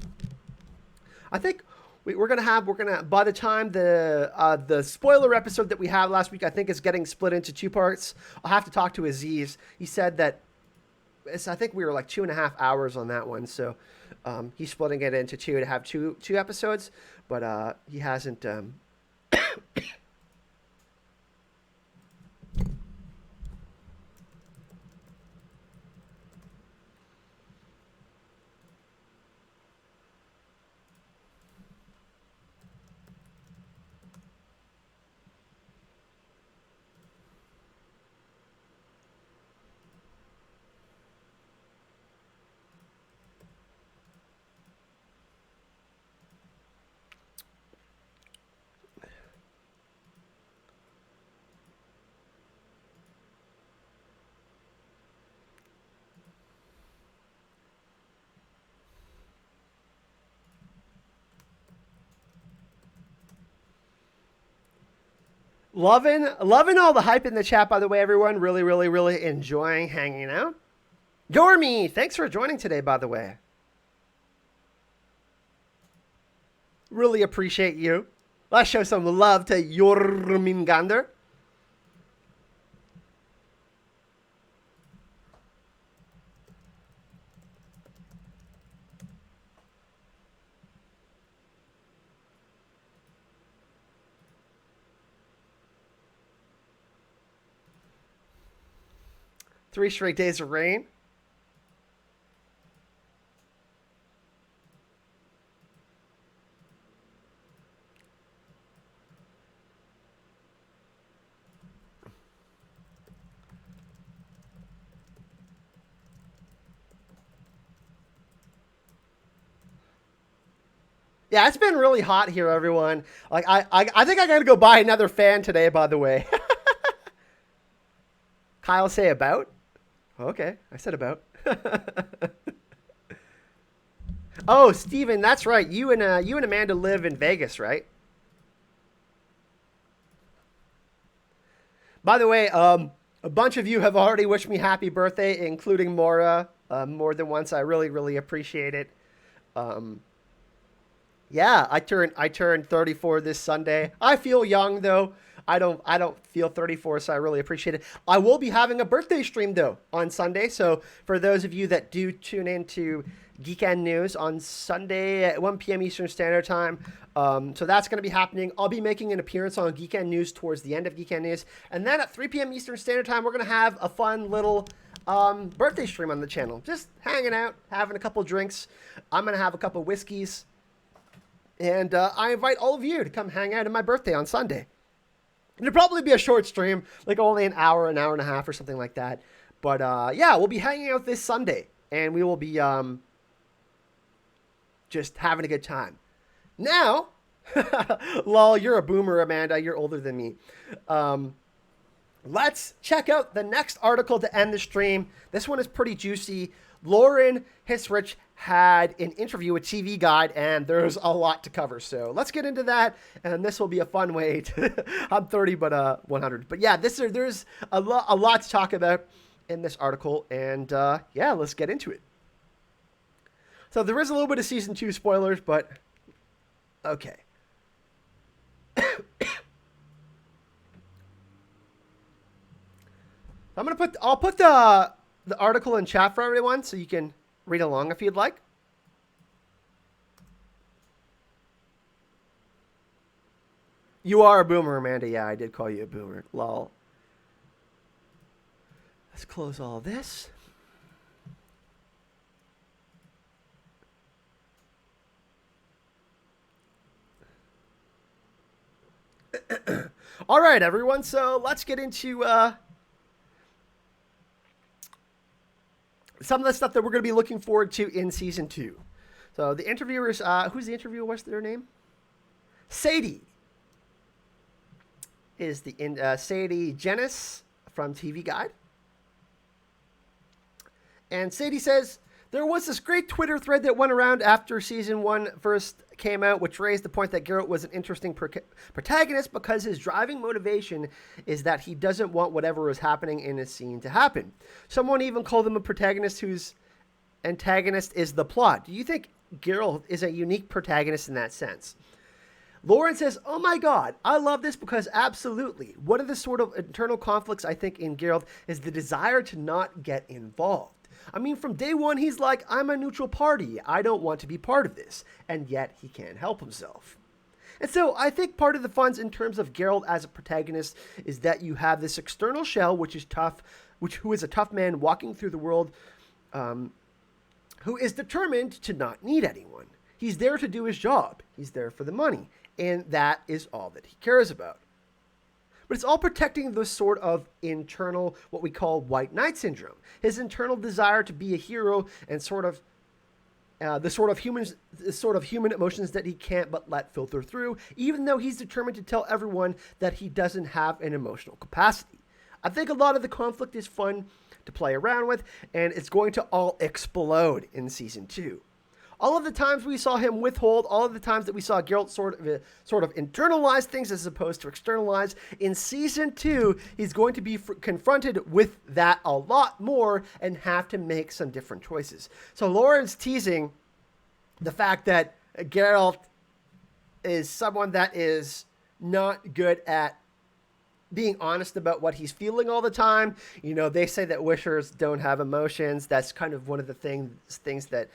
I think we're gonna by the time the spoiler episode that we had last week, I think is getting split into 2 parts. I'll have to talk to Aziz. He said that I think we were like 2.5 hours on that one, so he's splitting it into 2 to have two episodes, but he hasn't. Loving all the hype in the chat, by the way, everyone. Really, really, really enjoying hanging out. Yormi, thanks for joining today, by the way. Really appreciate you. Let's show some love to Jormungandr. 3 straight days of rain. Yeah, it's been really hot here, everyone. Like I think I gotta go buy another fan today, by the way. Kyle say about? Okay, I said about. Oh, Steven, that's right. You and Amanda live in Vegas, right? By the way, a bunch of you have already wished me happy birthday, including Mora, more than once. I really, really appreciate it. Um, Yeah, I turned 34 this Sunday. I feel young though. I don't feel 34, so I really appreciate it. I will be having a birthday stream though on Sunday. So for those of you that do tune into Geekend News on Sunday at 1 p.m. Eastern Standard Time, so that's going to be happening. I'll be making an appearance on Geekend News towards the end of Geekend News, and then at 3 p.m. Eastern Standard Time, we're going to have a fun little birthday stream on the channel. Just hanging out, having a couple drinks. I'm going to have a couple whiskeys. And I invite all of you to come hang out on my birthday on Sunday. It'll probably be a short stream, like only an hour and a half or something like that. But yeah, we'll be hanging out this Sunday. And we will be just having a good time. Now, lol, you're a boomer, Amanda. You're older than me. Let's check out the next article to end the stream. This one is pretty juicy. Lauren Hisrich had an interview with TV Guide, and there's a lot to cover. So let's get into that, and this will be a fun way to. I'm 30, but 100. But yeah, there's a lot to talk about in this article, and yeah, let's get into it. So there is a little bit of season 2 spoilers, but okay. I'll put the article in chat for everyone so you can read along if you'd like. You are a boomer, Amanda. Yeah, I did call you a boomer. Lol. Let's close all this. All right, everyone. So let's get into some of the stuff that we're going to be looking forward to in season 2. So the interviewers, who's the interviewer? What's their name? Sadie is the Sadie Jenis from TV Guide. And Sadie says, there was this great Twitter thread that went around after season 1 first came out, which raised the point that Geralt was an interesting protagonist because his driving motivation is that he doesn't want whatever is happening in a scene to happen. Someone even called him a protagonist whose antagonist is the plot. Do you think Geralt is a unique protagonist in that sense? Lauren says, oh my god, I love this because absolutely. One of the sort of internal conflicts I think in Geralt is the desire to not get involved. I mean, from day one, he's like, I'm a neutral party. I don't want to be part of this. And yet he can't help himself. And so I think part of the fun in terms of Geralt as a protagonist is that you have this external shell, which is tough, who is a tough man walking through the world, who is determined to not need anyone. He's there to do his job. He's there for the money. And that is all that he cares about. But it's all protecting the sort of internal, what we call white knight syndrome. His internal desire to be a hero and sort of the sort of human emotions that he can't but let filter through, even though he's determined to tell everyone that he doesn't have an emotional capacity. I think a lot of the conflict is fun to play around with, and it's going to all explode in season 2. All of the times we saw him withhold, all of the times that we saw Geralt sort of internalize things as opposed to externalize, in season 2, he's going to be confronted with that a lot more and have to make some different choices. So Lauren's teasing the fact that Geralt is someone that is not good at being honest about what he's feeling all the time. You know, they say that wishers don't have emotions. That's kind of one of the things that...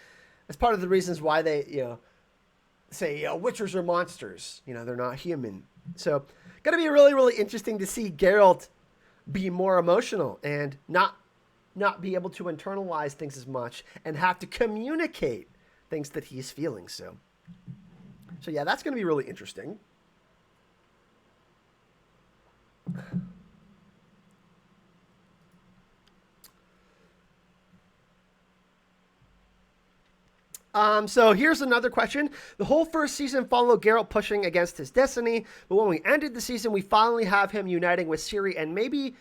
That's part of the reasons why they, say, witchers are monsters. They're not human. So, going to be really, really interesting to see Geralt be more emotional and not not be able to internalize things as much and have to communicate things that he's feeling. So yeah, that's going to be really interesting. So here's another question. The whole first season followed Geralt pushing against his destiny, but when we ended the season, we finally have him uniting with Ciri, and maybe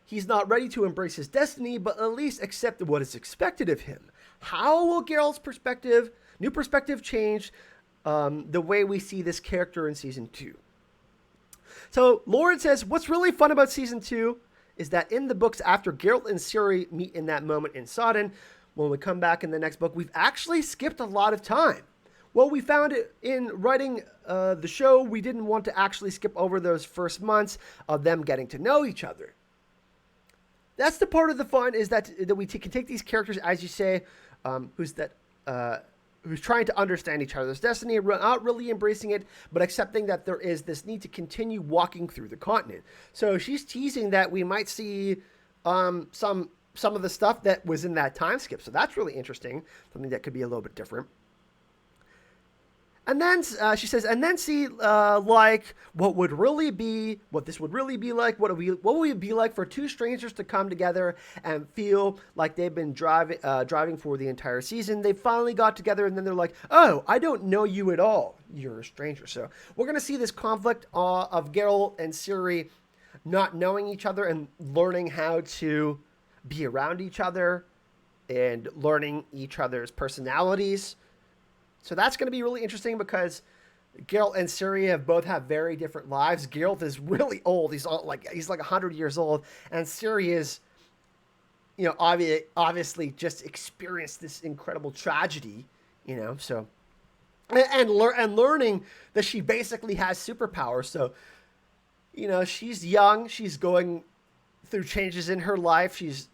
he's not ready to embrace his destiny, but at least accept what is expected of him. How will Geralt's new perspective change the way we see this character in season 2? So Lauren says, what's really fun about season 2 is that in the books after Geralt and Ciri meet in that moment in Sodden, when we come back in the next book, we've actually skipped a lot of time. Well, we found it in writing the show, we didn't want to actually skip over those first months of them getting to know each other. That's the part of the fun, is that we can take these characters, as you say, who's trying to understand each other's destiny, not really embracing it, but accepting that there is this need to continue walking through the continent. So she's teasing that we might see some of the stuff that was in that time skip. So that's really interesting, something that could be a little bit different. And then she says, and then see like what this would really be like. What would it be like for two strangers to come together and feel like they've been driving for the entire season? They finally got together, and then they're like, oh, I don't know you at all. You're a stranger. So we're going to see this conflict of Geralt and Ciri not knowing each other and learning how to be around each other and learning each other's personalities. So that's going to be really interesting because Geralt and Ciri both have very different lives. Geralt is really old. He's like 100 years old. And Ciri is, obviously just experienced this incredible tragedy, so. And learning that she basically has superpowers. So, she's young. She's going through changes in her life. She's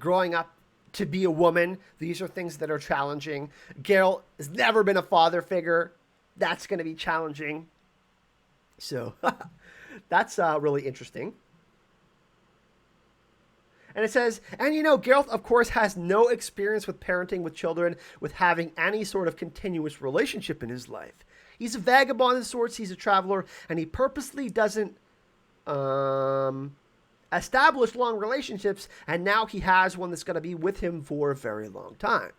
growing up to be a woman. These are things that are challenging. Geralt has never been a father figure. That's going to be challenging. So that's really interesting. And it says, and Geralt, of course, has no experience with parenting with children, with having any sort of continuous relationship in his life. He's a vagabond of sorts. He's a traveler, and he purposely doesn't establish long relationships, and now he has one that's going to be with him for a very long time.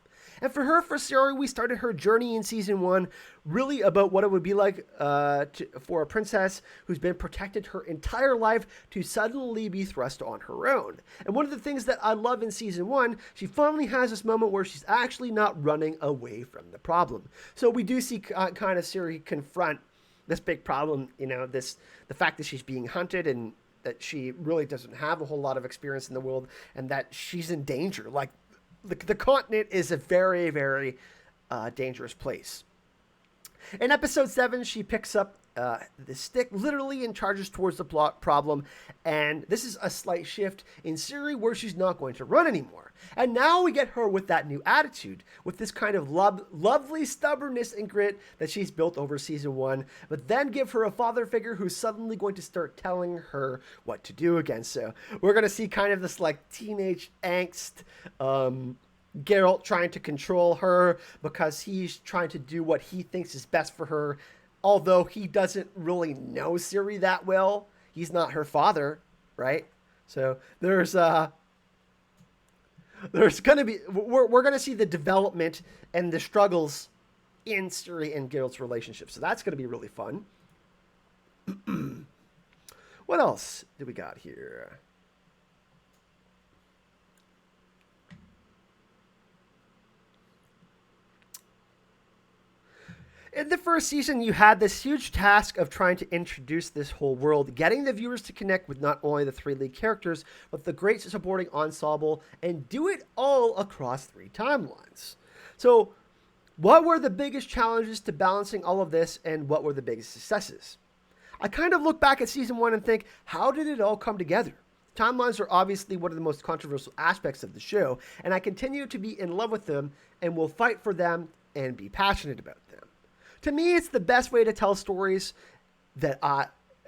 And for Ciri, we started her journey in season 1 really about what it would be like for a princess who's been protected her entire life to suddenly be thrust on her own. And one of the things that I love in season 1, she finally has this moment where she's actually not running away from the problem. So we do see kind of Ciri confront this big problem, the fact that she's being hunted and that she really doesn't have a whole lot of experience in the world, and that she's in danger. Like, the continent is a very, very dangerous place. In episode 7, she picks up the stick literally and charges towards the plot problem. And this is a slight shift in Ciri where she's not going to run anymore. And now we get her with that new attitude, with this kind of lovely stubbornness and grit that she's built over season 1, but then give her a father figure who's suddenly going to start telling her what to do again. So we're going to see kind of this like teenage angst, Geralt trying to control her because he's trying to do what he thinks is best for her. Although he doesn't really know Ciri that well. He's not her father, right? So there's going to be, we're going to see the development and the struggles in Ciri and Geralt's relationship. So that's going to be really fun. What else do we got here? In the first season, you had this huge task of trying to introduce this whole world, getting the viewers to connect with not only the 3 lead characters, but the great supporting ensemble, and do it all across 3 timelines. So, what were the biggest challenges to balancing all of this, and what were the biggest successes? I kind of look back at season 1 and think, how did it all come together? Timelines are obviously one of the most controversial aspects of the show, and I continue to be in love with them, and will fight for them, and be passionate about them. To me, it's the best way to tell stories that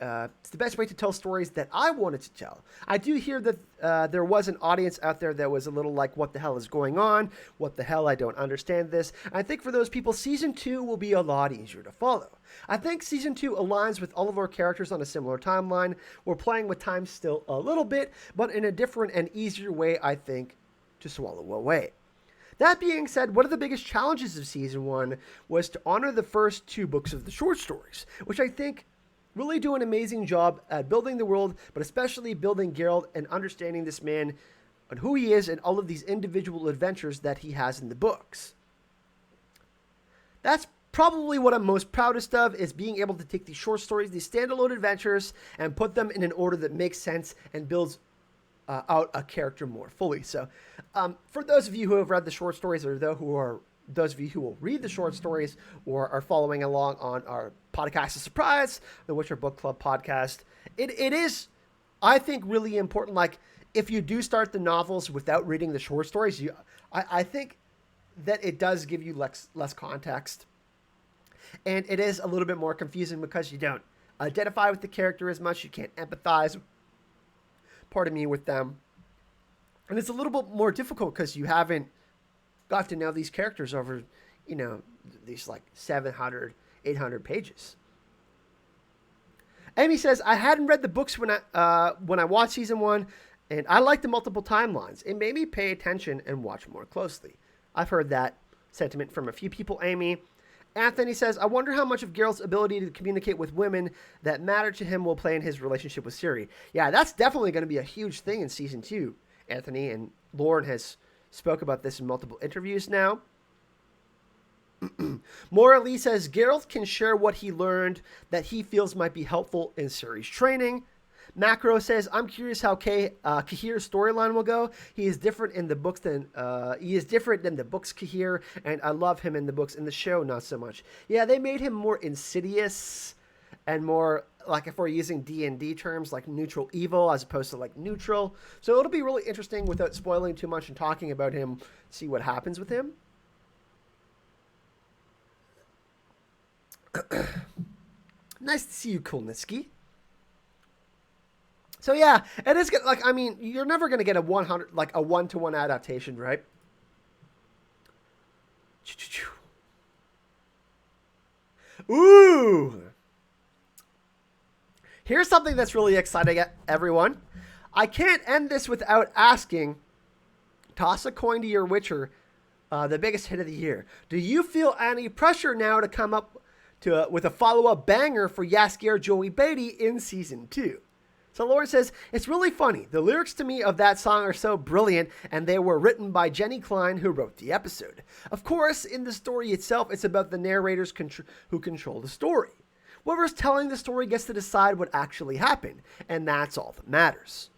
it's the best way to tell stories that I wanted to tell. I do hear that there was an audience out there that was a little like, what the hell is going on? What the hell? I don't understand this. I think for those people, season 2 will be a lot easier to follow. I think season 2 aligns with all of our characters on a similar timeline. We're playing with time still a little bit, but in a different and easier way, I think, to swallow away. That being said, one of the biggest challenges of season 1 was to honor the first 2 books of the short stories, which I think really do an amazing job at building the world, but especially building Geralt and understanding this man and who he is and all of these individual adventures that he has in the books. That's probably what I'm most proudest of, is being able to take these short stories, these standalone adventures, and put them in an order that makes sense and builds out a character more fully. So for those of you who have read the short stories, or those of you who will read the short stories or are following along on our podcast of Surprise, the Witcher Book Club podcast, it is, I think, really important. Like, if you do start the novels without reading the short stories, I think that it does give you less context. And it is a little bit more confusing because you don't identify with the character as much. You can't empathize, pardon me, with them. And it's a little bit more difficult because you haven't got to know these characters over, these like 700, 800 pages. Amy says, I hadn't read the books when I watched season 1, and I like the multiple timelines. It made me pay attention and watch more closely. I've heard that sentiment from a few people, Amy. Anthony says, I wonder how much of Geralt's ability to communicate with women that matter to him will play in his relationship with Ciri. Yeah, that's definitely going to be a huge thing in season 2, Anthony, and Lauren has spoke about this in multiple interviews now. Maura Lee says, Geralt can share what he learned that he feels might be helpful in Ciri's training. Macro says, I'm curious how Cahir's storyline will go. He is different in the books than the books, Cahir, and I love him in the books. In the show, not so much. Yeah, they made him more insidious and more, like, if we're using D&D terms, like neutral evil as opposed to like neutral. So it'll be really interesting, without spoiling too much and talking about him, see what happens with him. Nice to see you, Kulnitsky. So yeah, it is good. Like, I mean, you're never going to get a 1-to-1 adaptation, right? Ooh. Here's something that's really exciting, everyone. I can't end this without asking, toss a coin to your Witcher, the biggest hit of the year. Do you feel any pressure now to come up with a follow-up banger for Jaskier Joey Beatty in season 2? So Lauren says, it's really funny. The lyrics to me of that song are so brilliant, and they were written by Jenny Klein, who wrote the episode. Of course, in the story itself, it's about the narrators who control the story. Whoever's telling the story gets to decide what actually happened, and that's all that matters.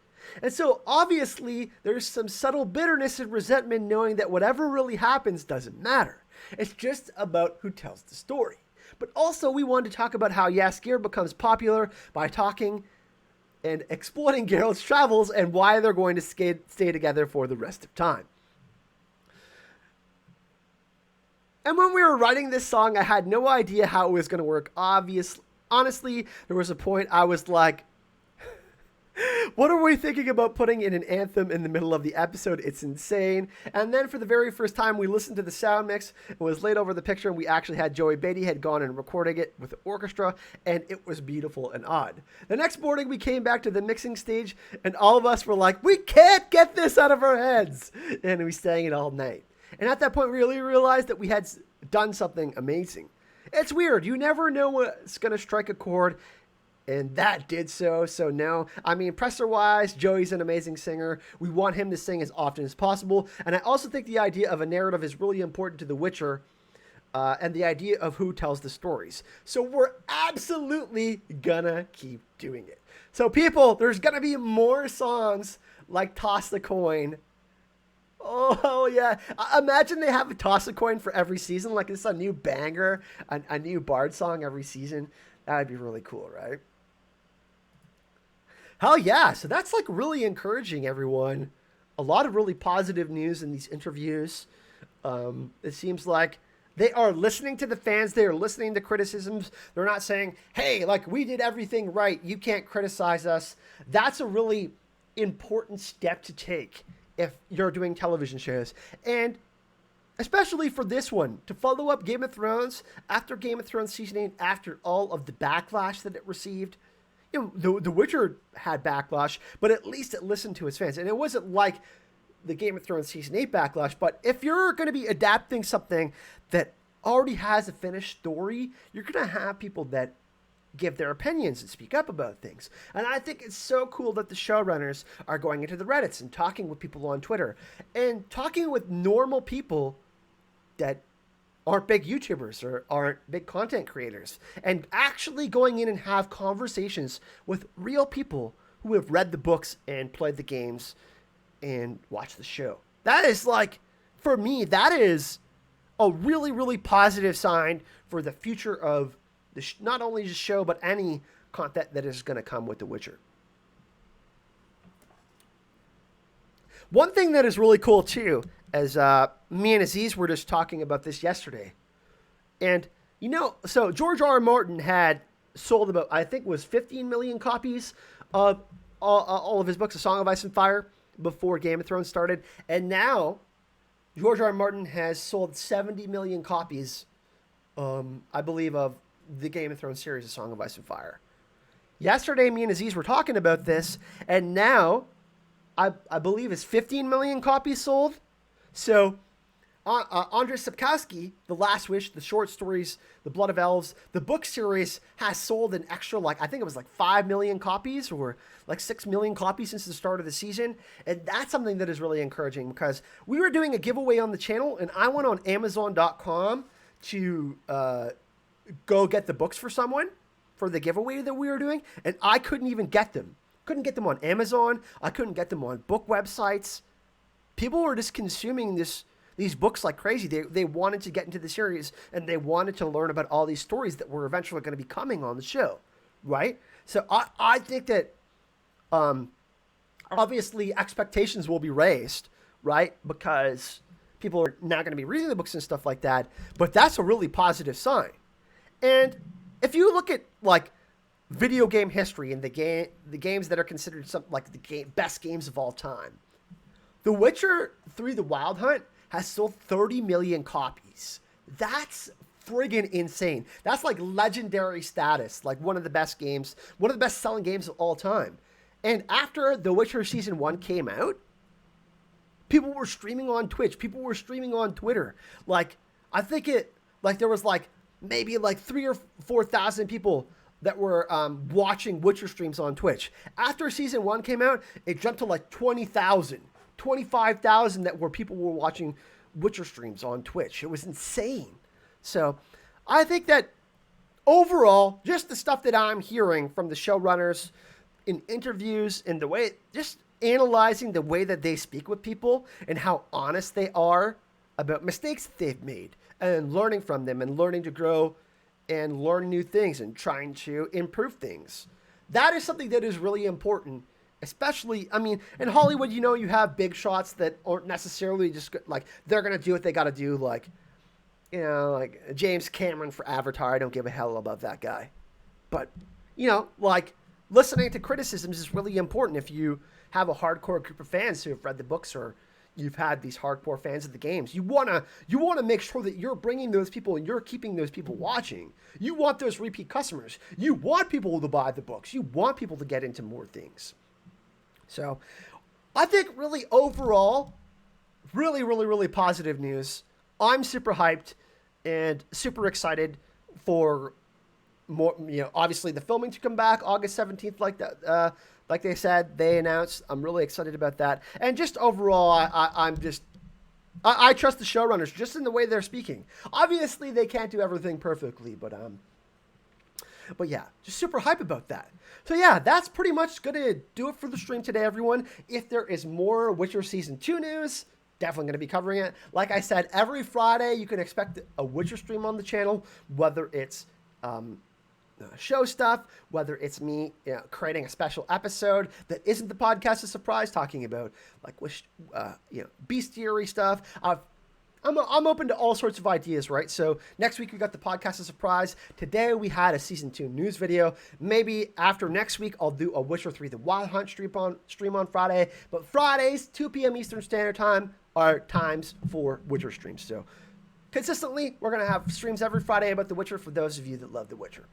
And so, obviously, there's some subtle bitterness and resentment knowing that whatever really happens doesn't matter. It's just about who tells the story. But also, we wanted to talk about how Jaskier becomes popular by talking and exploiting Geralt's travels and why they're going to stay together for the rest of time. And when we were writing this song, I had no idea how it was going to work. Honestly, there was a point I was like, what are we thinking about putting in an anthem in the middle of the episode? It's insane. And then for the very first time, we listened to the sound mix. It was laid over the picture, and we actually had Joey Beatty had gone and recording it with the orchestra, and it was beautiful and odd. The next morning, we came back to the mixing stage, and all of us were like, we can't get this out of our heads. And we sang it all night. And at that point, we really realized that we had done something amazing. It's weird. You never know what's going to strike a chord. And that did so. So no, I mean, presser-wise, Joey's an amazing singer. We want him to sing as often as possible. And I also think the idea of a narrative is really important to The Witcher, and the idea of who tells the stories. So we're absolutely gonna keep doing it. So people, there's gonna be more songs like Toss the Coin. Oh, yeah. Imagine they have a Toss a Coin for every season. Like, it's a new banger, a new Bard song every season. That would be really cool, right? Hell yeah. So that's like really encouraging, everyone. A lot of really positive news in these interviews. It seems like They are listening to the fans. They are listening to criticisms. They're not saying, hey, like, we did everything right. You can't criticize us. That's a really important step to take if you're doing television shows. And especially for this one, to follow up Game of Thrones after Game of Thrones Season 8, after all of the backlash that it received. You know, The Witcher had backlash, but at least it listened to its fans. And it wasn't like the Game of Thrones Season 8 backlash, but if you're going to be adapting something that already has a finished story, you're going to have people that give their opinions and speak up about things. And I think it's so cool that the showrunners are going into the Reddits and talking with people on Twitter and talking with normal people that aren't big YouTubers or aren't big content creators, and actually going in and have conversations with real people who have read the books and played the games and watch the show. That is, like, for me, that is a really, really positive sign for the future of not only the show, but any content that is going to come with The Witcher. One thing that is really cool, too, as me and Aziz were just talking about this yesterday. And, you know, so George R. R. Martin had sold about, I think it was 15 million copies of all of his books, A Song of Ice and Fire, before Game of Thrones started. And now George R. R. Martin has sold 70 million copies, I believe, of the Game of Thrones series, A Song of Ice and Fire. Yesterday, me and Aziz were talking about this, and now I believe it's 15 million copies sold. So Andrzej Sapkowski, The Last Wish, the short stories, The Blood of Elves, the book series has sold an extra, like, I think it was like 5 million copies or like 6 million copies since the start of the season. And that's something that is really encouraging, because we were doing a giveaway on the channel, and I went on Amazon.com to go get the books for someone for the giveaway that we were doing, and I couldn't even get them. Couldn't get them on Amazon. I couldn't get them on book websites. People were just consuming these books like crazy. They wanted to get into the series, and they wanted to learn about all these stories that were eventually going to be coming on the show, right? So I think that obviously expectations will be raised, right? Because people are not going to be reading the books and stuff like that, but that's a really positive sign. And if you look at, like, video game history and the games that are considered some, like, the best games of all time, The Witcher 3: The Wild Hunt has sold 30 million copies. That's friggin' insane. That's like legendary status, like one of the best games, one of the best selling games of all time. And after The Witcher Season 1 came out, people were streaming on Twitch. People were streaming on Twitter. Like, I think there was like maybe like 3,000 or 4,000 people that were watching Witcher streams on Twitch. After Season 1 came out, it jumped to like 20,000. 25,000 that were people were watching Witcher streams on Twitch. It was insane. So I think that overall, just the stuff that I'm hearing from the showrunners in interviews and the way, just analyzing the way that they speak with people and how honest they are about mistakes that they've made and learning from them and learning to grow and learn new things and trying to improve things. That is something that is really important. Especially, I mean, in Hollywood, you know, you have big shots that aren't necessarily just, like, they're going to do what they got to do. Like, you know, like James Cameron for Avatar. I don't give a hell about that guy. But, you know, like, listening to criticisms is really important if you have a hardcore group of fans who have read the books or you've had these hardcore fans of the games. You want to make sure that you're bringing those people and you're keeping those people watching. You want those repeat customers. You want people to buy the books. You want people to get into more things. So I think really overall, really, really, really positive news. I'm super hyped and super excited for more, you know, obviously the filming to come back August 17th, like that, like they said, they announced. I'm really excited about that. And just overall, I trust the showrunners just in the way they're speaking. Obviously they can't do everything perfectly, but yeah, just super hype about that. So yeah, that's pretty much going to do it for the stream today, everyone. If there is more Witcher Season 2 news, definitely going to be covering it. Like I said, every Friday you can expect a Witcher stream on the channel, whether it's show stuff, whether it's me creating a special episode that isn't the podcast a surprise talking about, like bestiary stuff. I'm open to all sorts of ideas, right? So next week we got the podcast of surprise. Today we had a season 2 news video. Maybe after next week I'll do a Witcher 3 The Wild Hunt stream on Friday. But Fridays, 2 p.m. Eastern Standard Time are times for Witcher streams. So consistently, we're going to have streams every Friday about The Witcher for those of you that love The Witcher.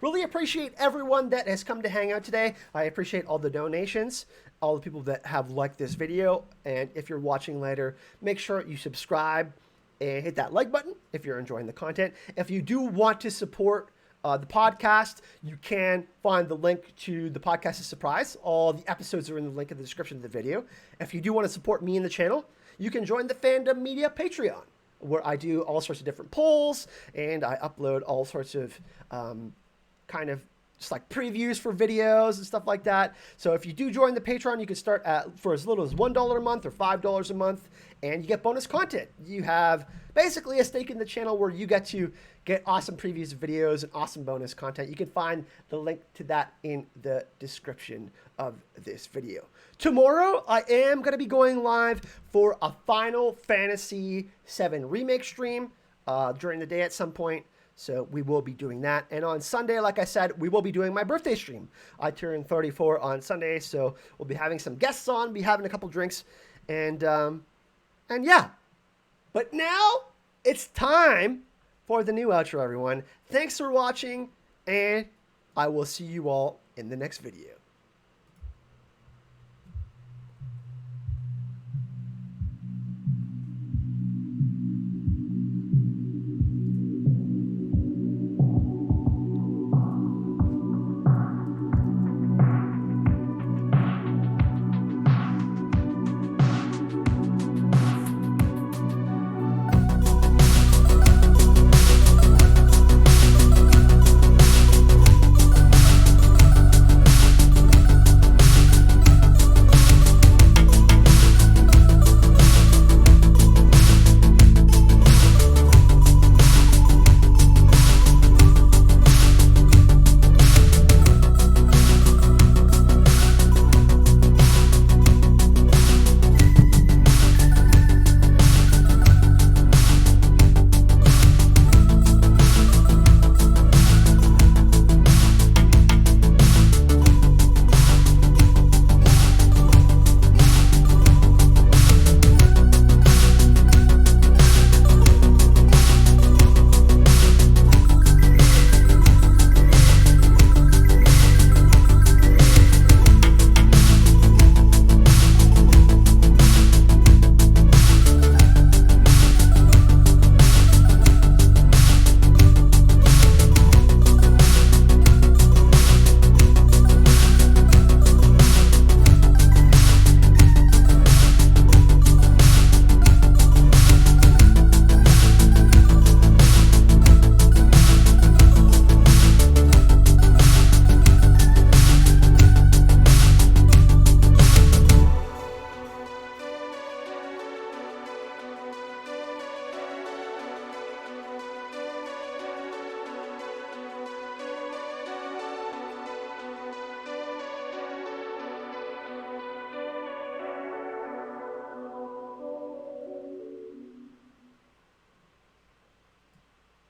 Really appreciate everyone that has come to hang out today. I appreciate all the donations, all the people that have liked this video. And if you're watching later, make sure you subscribe and hit that like button if you're enjoying the content. If you do want to support the podcast, you can find the link to the podcast of surprise. All the episodes are in the link in the description of the video. If you do want to support me and the channel, you can join the Fandom Media Patreon, where I do all sorts of different polls and I upload all sorts of kind of just like previews for videos and stuff like that. So if you do join the Patreon, you can start for as little as $1 a month or $5 a month, and you get bonus content. You have basically a stake in the channel where you get to get awesome previews of videos and awesome bonus content. You can find the link to that in the description of this video. Tomorrow, I am going to be going live for a Final Fantasy VII Remake stream during the day at some point. So we will be doing that. And on Sunday, like I said, we will be doing my birthday stream. I turn 34 on Sunday, so we'll be having some guests on, be having a couple drinks, and yeah. But now it's time for the new outro, everyone. Thanks for watching, and I will see you all in the next video.